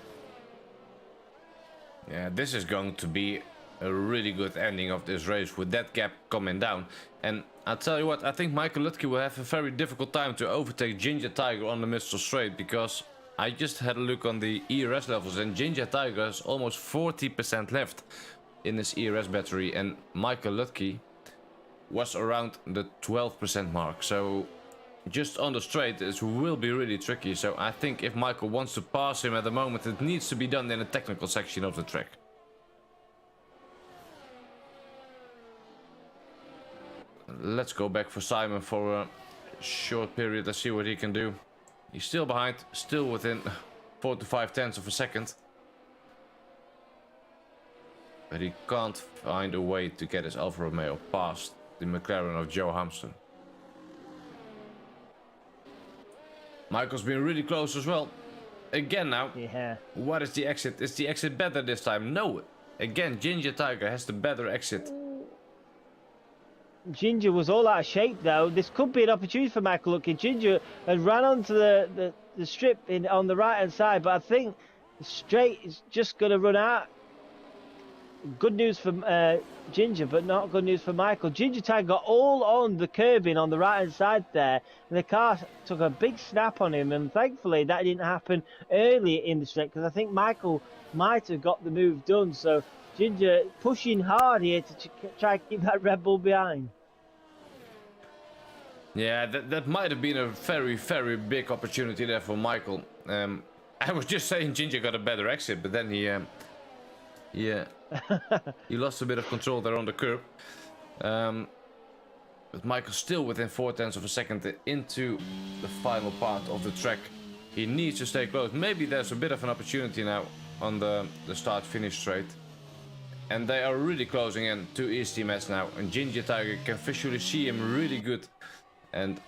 Yeah, this is going to be a really good ending of this race with that gap coming down. And I'll tell you what, I think Michael Lutke will have a very difficult time to overtake Ginger Tiger on the Mr. Straight, because I just had a look on the ERS levels, and Ginger Tiger has almost 40% left in his ERS battery, and Michael Lutke was around the 12% mark. So just on the straight, it will be really tricky. So I think if Michael wants to pass him at the moment, it needs to be done in a technical section of the track. Let's go back for Simon for a short period. Let's see what he can do. He's still behind, still within 4 to 5 tenths of a second. But he can't find a way to get his Alfa Romeo past the McLaren of Joe Hamston. Michael's been really close as well. Again now. Yeah. What is the exit? Is the exit better this time? No. Again, Ginger Tiger has the better exit. Ginger was all out of shape though. This could be an opportunity for Michael Lucky. Ginger had ran onto the strip on the right hand side, but I think the straight is just going to run out. Good news for Ginger, but not good news for Michael. Ginger Tiger got all on the curbing on the right hand side there, and the car took a big snap on him, and thankfully that didn't happen early in the straight, because I think Michael might have got the move done. So Ginger pushing hard here to try to keep that Red Bull behind. Yeah, that might have been a very, very big opportunity there for Michael. I was just saying Ginger got a better exit, but then he lost a bit of control there on the curb. But Michael's still within 4 tenths of a second into the final part of the track. He needs to stay close. Maybe there's a bit of an opportunity now on the start-finish straight. And they are really closing in to his teammates now. And Ginger Tiger can visually see him really good. And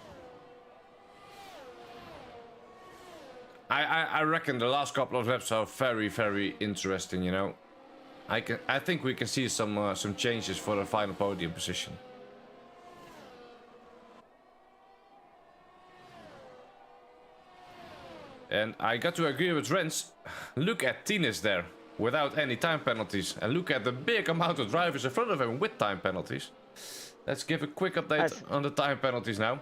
I reckon the last couple of laps are very, very interesting, you know. I think we can see some changes for the final podium position. And I got to agree with Rens. Look at Tines there, without any time penalties. And look at the big amount of drivers in front of him with time penalties. Let's give a quick update on the time penalties now.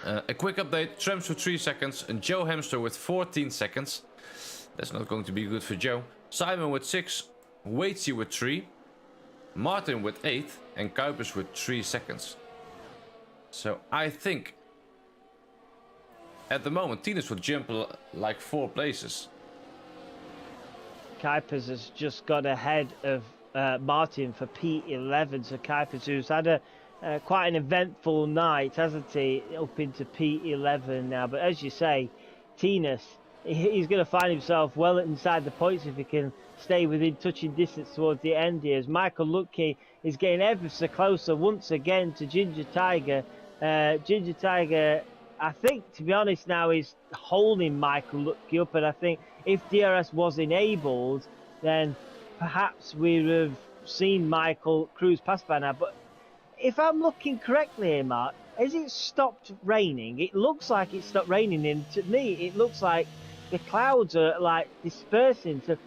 A quick update, Trumps with 3 seconds, and Joe Hamster with 14 seconds. That's not going to be good for Joe. Simon with 6, Waitsy with 3, Martin with 8, and Kuipers with 3 seconds. So I think at the moment Tines would jump like 4 places. Kuipers has just got ahead of Martin for P11. So Kuipers, who's had a quite an eventful night, hasn't he, up into P11 now. But as you say, Tines, he's going to find himself well inside the points if he can stay within touching distance towards the end here. As Michael Lucky is getting ever so closer once again to Ginger Tiger. Ginger Tiger, I think, to be honest now, is holding Michael Lucky up. And I think if DRS was enabled, then perhaps we would have seen Michael cruise past by now. But if I'm looking correctly here, Mark, has it stopped raining? It looks like it stopped raining, and to me, it looks like the clouds are like dispersing. So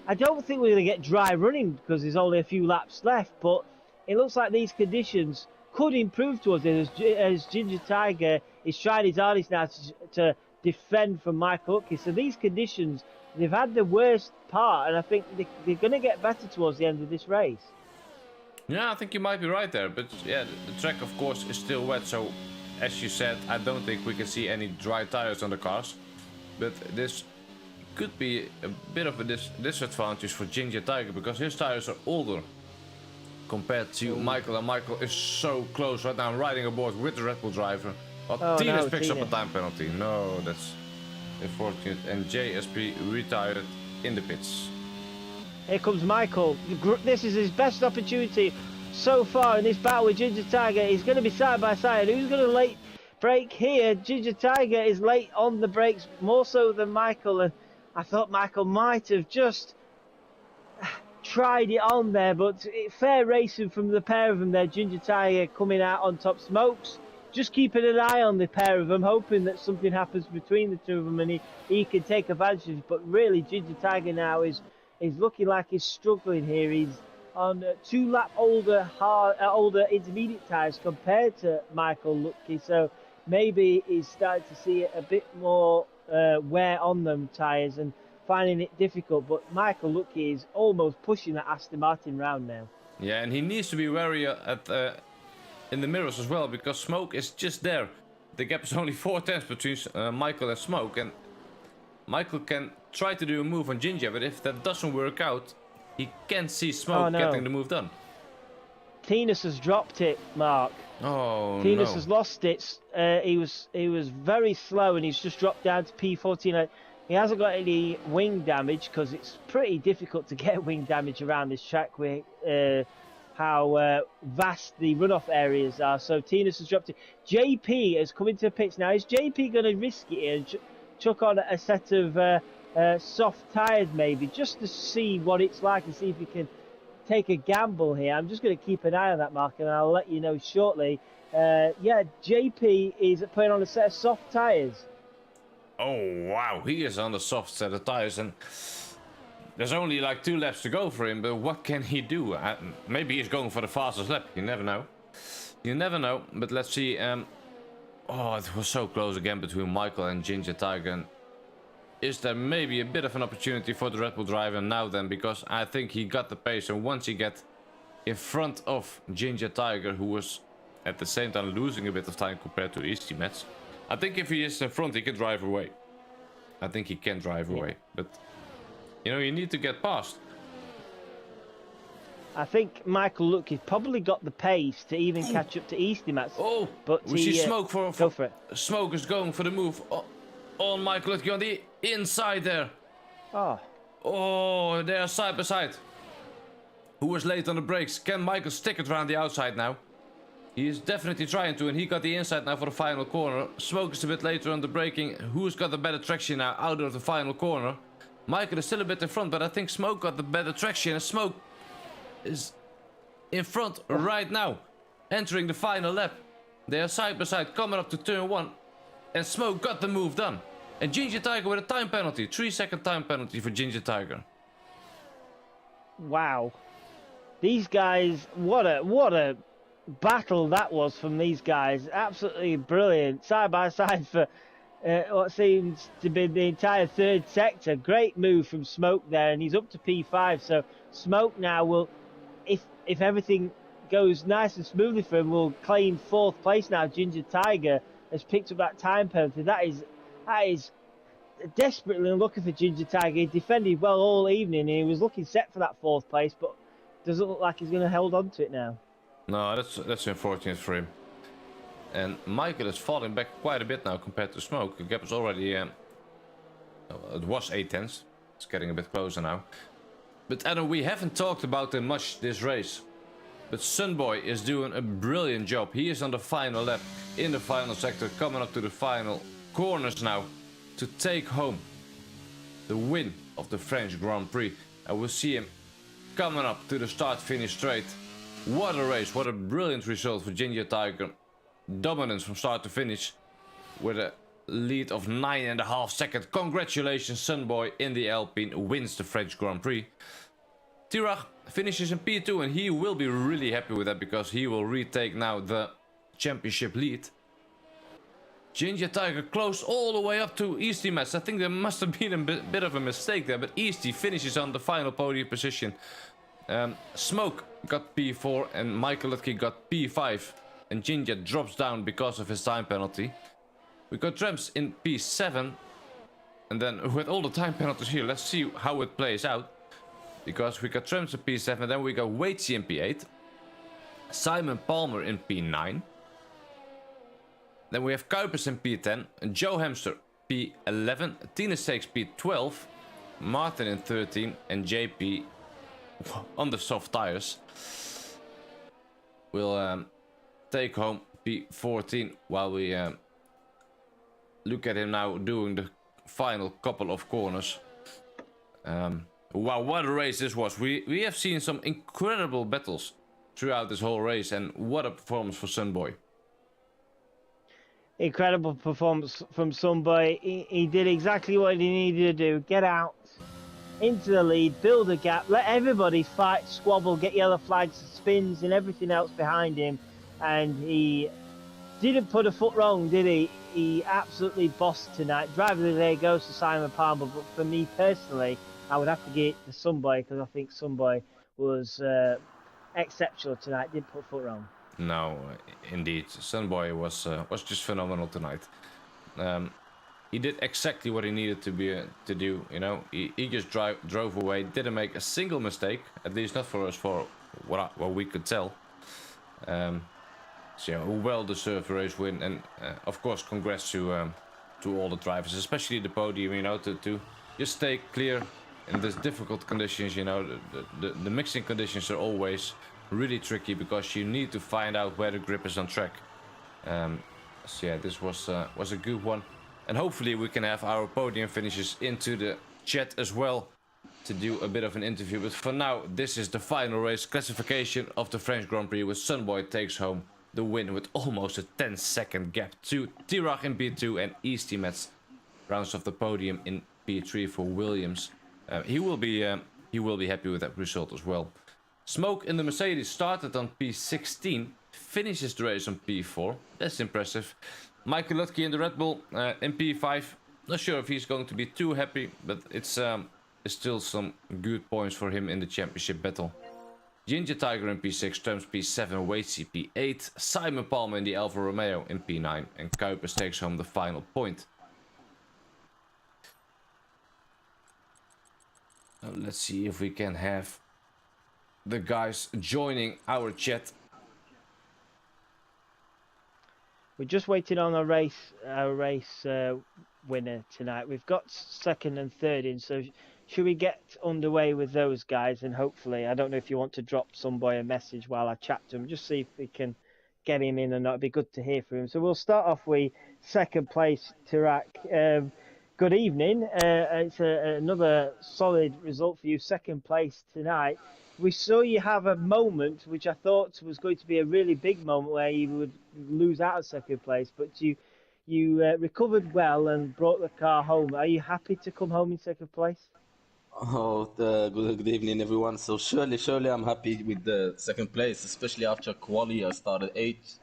I don't think we're going to get dry running because there's only a few laps left, but it looks like these conditions could improve towards it as Ginger Tiger is trying his hardest now to defend from Michael Lucky. So these conditions, they've had the worst part, and I think they're going to get better towards the end of this race. Yeah, I think you might be right there, but yeah, the track of course is still wet, so as you said, I don't think we can see any dry tires on the cars. But this could be a bit of a disadvantage for Ginger Tiger because his tires are older compared to Michael, and Michael is so close right now, riding aboard with the Red Bull driver. But Tines picks up a time penalty. No, that's unfortunate, and JSP retired in the pits. Here comes Michael. This is his best opportunity so far in this battle with Ginger Tiger. He's going to be side by side. Who's going to late brake here? Ginger Tiger is late on the brakes, more so than Michael. And I thought Michael might have just tried it on there, but fair racing from the pair of them there. Ginger Tiger coming out on top. Smokes just keeping an eye on the pair of them, hoping that something happens between the two of them and he can take advantage. But really, Ginger Tiger now is looking like he's struggling here. He's on 2 lap older intermediate tyres compared to Michael Lucky, so maybe he's starting to see a bit more wear on them tyres and finding it difficult. But Michael Lucky is almost pushing that Aston Martin round now. Yeah, and he needs to be wary in the mirrors as well, because Smoke is just there. The gap is only 4 tenths between Michael and Smoke, and Michael can try to do a move on Ginger, but if that doesn't work out, he can see Smoke getting the move done. Tines has dropped it, Mark. Oh, Tines has lost it. He was very slow, and he's just dropped down to P14. He hasn't got any wing damage because it's pretty difficult to get wing damage around this track with how vast the runoff areas are. So Tines has dropped it. JP has come into the pits now. Is JP going to risk it and chuck on a set of soft tyres maybe, just to see what it's like and see if he can take a gamble here? I'm just going to keep an eye on that, Mark, and I'll let you know shortly. Yeah, JP is putting on a set of soft tyres. Oh wow, he is on the soft set of tyres, and there's only like 2 laps to go for him, but what can he do? Maybe he's going for the fastest lap, you never know. You never know, but let's see. Oh, it was so close again between Michael and Ginger Tiger. And is there maybe a bit of an opportunity for the Red Bull driver now then? Because I think he got the pace, and once he gets in front of Ginger Tiger, who was at the same time losing a bit of time compared to his teammates, I think if he is in front, he can drive away. I think he can drive away, but you know, you need to get past. I think Michael Lucky probably got the pace to even catch up to Easty Mats. Oh, but we see Smoke go for it. Smoke is going for the move. Oh, on Michael Lutke on the inside there. Oh. Oh, they are side by side. Who was late on the brakes? Can Michael stick it around the outside now? He is definitely trying to, and he got the inside now for the final corner. Smoke is a bit later on the braking. Who's got the better traction now out of the final corner? Michael is still a bit in front, but I think Smoke got the better traction. And Smoke is in front right now, entering the final lap. They are side by side, coming up to turn 1. And Smoke got the move done. And Ginger Tiger with a time penalty. 3-second time penalty for Ginger Tiger. Wow. These guys, what a battle that was from these guys. Absolutely brilliant. Side by side for what seems to be the entire third sector. Great move from Smoke there, and he's up to P5. So Smoke now will, if everything goes nice and smoothly for him, will claim 4th place now. Ginger Tiger has picked up that time penalty. That is desperately unlucky for Ginger Tiger. He defended well all evening, and he was looking set for that 4th place, but doesn't look like he's going to hold on to it now. No, that's unfortunate for him. And Michael is falling back quite a bit now compared to Smoke. The gap is already, it was 8 tenths. It's getting a bit closer now. But Adam, we haven't talked about him much this race. But Sunboy is doing a brilliant job. He is on the final lap in the final sector, coming up to the final corners now to take home the win of the French Grand Prix. And we'll see him coming up to the start-finish straight. What a race, what a brilliant result for Ginger Tiger. Dominance from start to finish with a lead of 9.5 seconds. Congratulations, Sunboy in the Alpine wins the French Grand Prix. Tirach finishes in P2 and he will be really happy with that because he will retake now the championship lead. Ginger Tiger close all the way up to Easty Mets. I think there must have been a bit of a mistake there, but Easty finishes on the final podium position. Smoke got P4 and Michael Lutke got P5. And Ginger drops down because of his time penalty. We got Tramps in P7. And then with all the time penalties here, let's see how it plays out. Because we got Tramps in P7, then we got Waitsy in P8. Simon Palmer in P9. Then we have Kuipers in P10. And Joe Hamster P11. Tina Stakes P12. Martin in 13. And JP on the soft tires will take home P14 while we look at him now doing the final couple of corners. Wow, what a race this was. We have seen some incredible battles throughout this whole race, and what a performance for Sunboy. Incredible performance from Sunboy. He did exactly what he needed to do. Get out into the lead, build a gap, let everybody fight, squabble, get yellow flags, spins and everything else behind him. And he didn't put a foot wrong, did he? He absolutely bossed tonight. Driver of the day goes to Simon Palmer, but for me personally, I would have to give it to Sunboy because I think Sunboy was exceptional tonight. Didn't put a foot wrong. No, indeed, Sunboy was just phenomenal tonight. He did exactly what he needed to do. You know, he just drove away, didn't make a single mistake, at least not for us, for what we could tell. So yeah, a well-deserved race win, and of course, congrats to all the drivers, especially the podium. You know, to just stay clear in these difficult conditions. You know, the mixing conditions are always really tricky because you need to find out where the grip is on track. So yeah, this was a good one, and hopefully we can have our podium finishes into the chat as well to do a bit of an interview. But for now, this is the final race classification of the French Grand Prix, with Sunboy takes home the win with almost a 10-second gap to Tirach in P2 and Easty Mets rounds off the podium in P3 for Williams. He will be happy with that result as well. Smoke in the Mercedes started on P16, finishes the race on P4. That's impressive. Michael Lutke in the Red Bull in P5. Not sure if he's going to be too happy, but it's still some good points for him in the championship battle. Ginger Tiger in P6, Tums P7, Waitsy P8, Simon Palmer in the Alfa Romeo in P9, and Kuipers takes home the final point. Let's see if we can have the guys joining our chat. We're just waiting on a race winner tonight. We've got second and third in, so should we get underway with those guys? And hopefully, I don't know if you want to drop some boy a message while I chat to him, just see if we can get him in or not. It'd be good to hear from him. So we'll start off with second place, Tarak. Good evening. It's another solid result for you, second place tonight. We saw you have a moment which I thought was going to be a really big moment where you would lose out of second place, but you recovered well and brought the car home. Are you happy to come home in second place? Oh, good evening, everyone. So surely, I'm happy with the second place, especially after quali. I started eighth,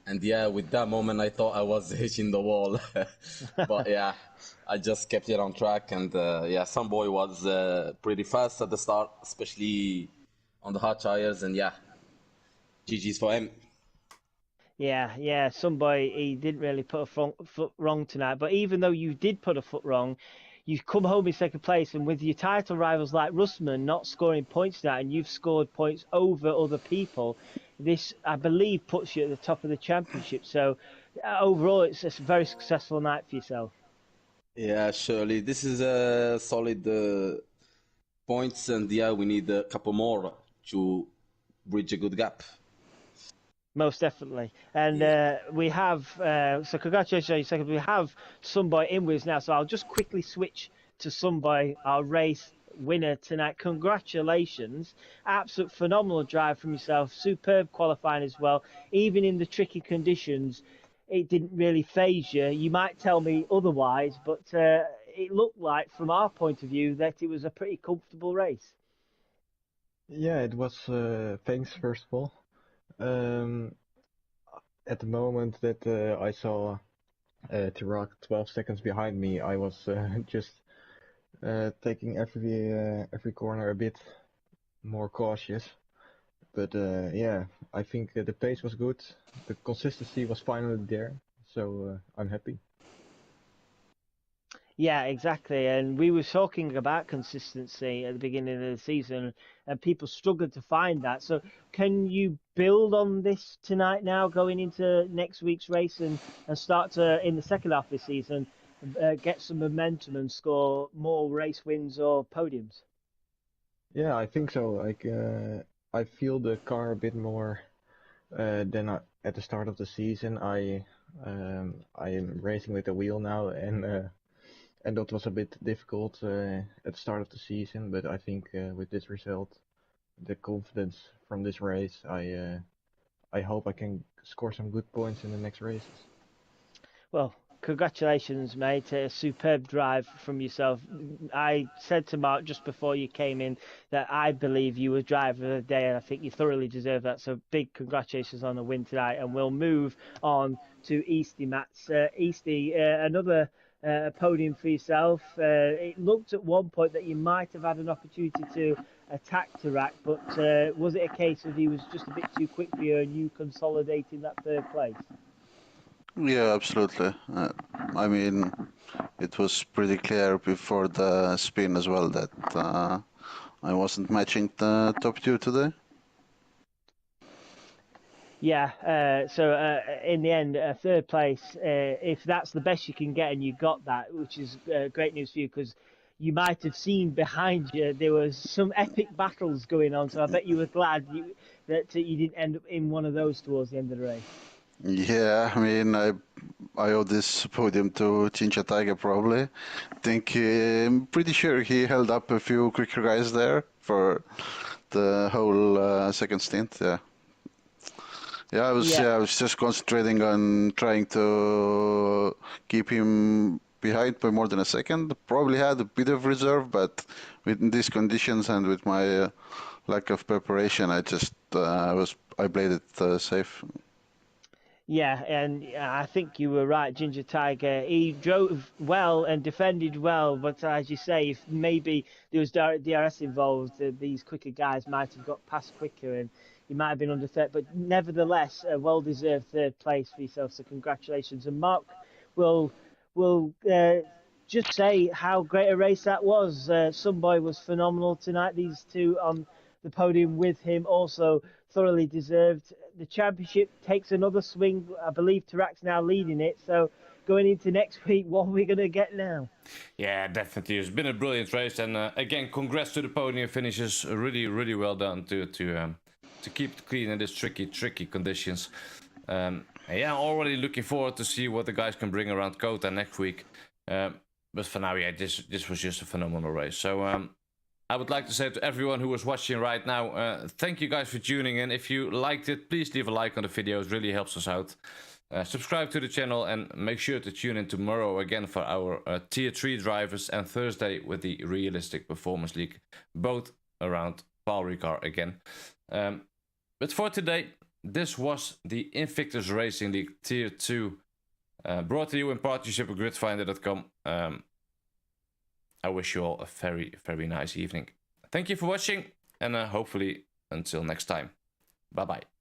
and yeah, with that moment, I thought I was hitting the wall, but yeah, I just kept it on track, and yeah, some boy was pretty fast at the start, especially on the hard tires, and yeah, GG's for him. Yeah. Some boy, he didn't really put a foot wrong tonight, but even though you did put a foot wrong, you come home in second place, and with your title rivals like Russman not scoring points tonight, and you've scored points over other people, this, I believe, puts you at the top of the championship. So overall, it's a very successful night for yourself. Yeah, surely this is a solid points, and yeah, we need a couple more to bridge a good gap. Most definitely. And we have, so congratulations on your second. We have Sunboy in with us now. So I'll just quickly switch to Sunboy, our race winner tonight. Congratulations. Absolute phenomenal drive from yourself. Superb qualifying as well. Even in the tricky conditions, it didn't really phase you. You might tell me otherwise, but it looked like, from our point of view, that it was a pretty comfortable race. Yeah, it was. Thanks, first of all. At the moment that I saw Tarak 12 seconds behind me, I was just taking every corner a bit more cautious. But yeah, I think the pace was good. The consistency was finally there, so I'm happy. Yeah, exactly. And we were talking about consistency at the beginning of the season, and people struggled to find that. So, can you build on this tonight now, going into next week's race, and start to, in the second half of the season, get some momentum and score more race wins or podiums? Yeah, I think so. Like I feel the car a bit more than at the start of the season. I am racing with the wheel now, and that was a bit difficult at the start of the season, but I think with this result, the confidence from this race, I hope I can score some good points in the next races. Well, congratulations, mate. A superb drive from yourself. I said to Mark just before you came in that I believe you were driver of the day, and I think you thoroughly deserve that. So big congratulations on the win tonight. And we'll move on to Easty Mats. Easty, another podium for yourself. It looked at one point that you might have had an opportunity to attack Tarak, but was it a case of he was just a bit too quick for you and you consolidating that third place? Yeah, absolutely. I mean, it was pretty clear before the spin as well that I wasn't matching the top two today. Yeah, so in the end, third place, if that's the best you can get and you got that, which is great news for you, because you might have seen behind you there was some epic battles going on, so I bet you were glad that you didn't end up in one of those towards the end of the race. Yeah, I mean, I owe this podium to Chincha Tiger probably. I'm pretty sure he held up a few quicker guys there for the whole second stint. Yeah, I was just concentrating on trying to keep him behind by more than a second. Probably had a bit of reserve, but with these conditions and with my lack of preparation, I just I played it safe. Yeah, and I think you were right, Ginger Tiger. He drove well and defended well, but as you say, if maybe there was DRS involved, these quicker guys might have got past quicker and you might have been under threat. But nevertheless, a well-deserved third place for yourself, so congratulations. And Mark will just say how great a race that was. Sunboy was phenomenal tonight. These two on the podium with him also thoroughly deserved. The championship takes another swing. I believe Tarak's now leading it. So going into next week, what are we going to get now? Yeah, definitely. It's been a brilliant race, and again, congrats to the podium finishers. Really, really well done to keep it clean in these tricky conditions. Yeah, already looking forward to see what the guys can bring around Kota next week. But for now, yeah, this was just a phenomenal race. So I would like to say to everyone who was watching right now, thank you guys for tuning in. If you liked it, please leave a like on the video. It really helps us out. Subscribe to the channel and make sure to tune in tomorrow again for our Tier 3 drivers and Thursday with the Realistic Performance League, both around Paul Ricard again. But for today, this was the Invictus Racing League Tier 2, brought to you in partnership with gridfinder.com. I wish you all a very, very nice evening. Thank you for watching, and hopefully until next time. Bye-bye.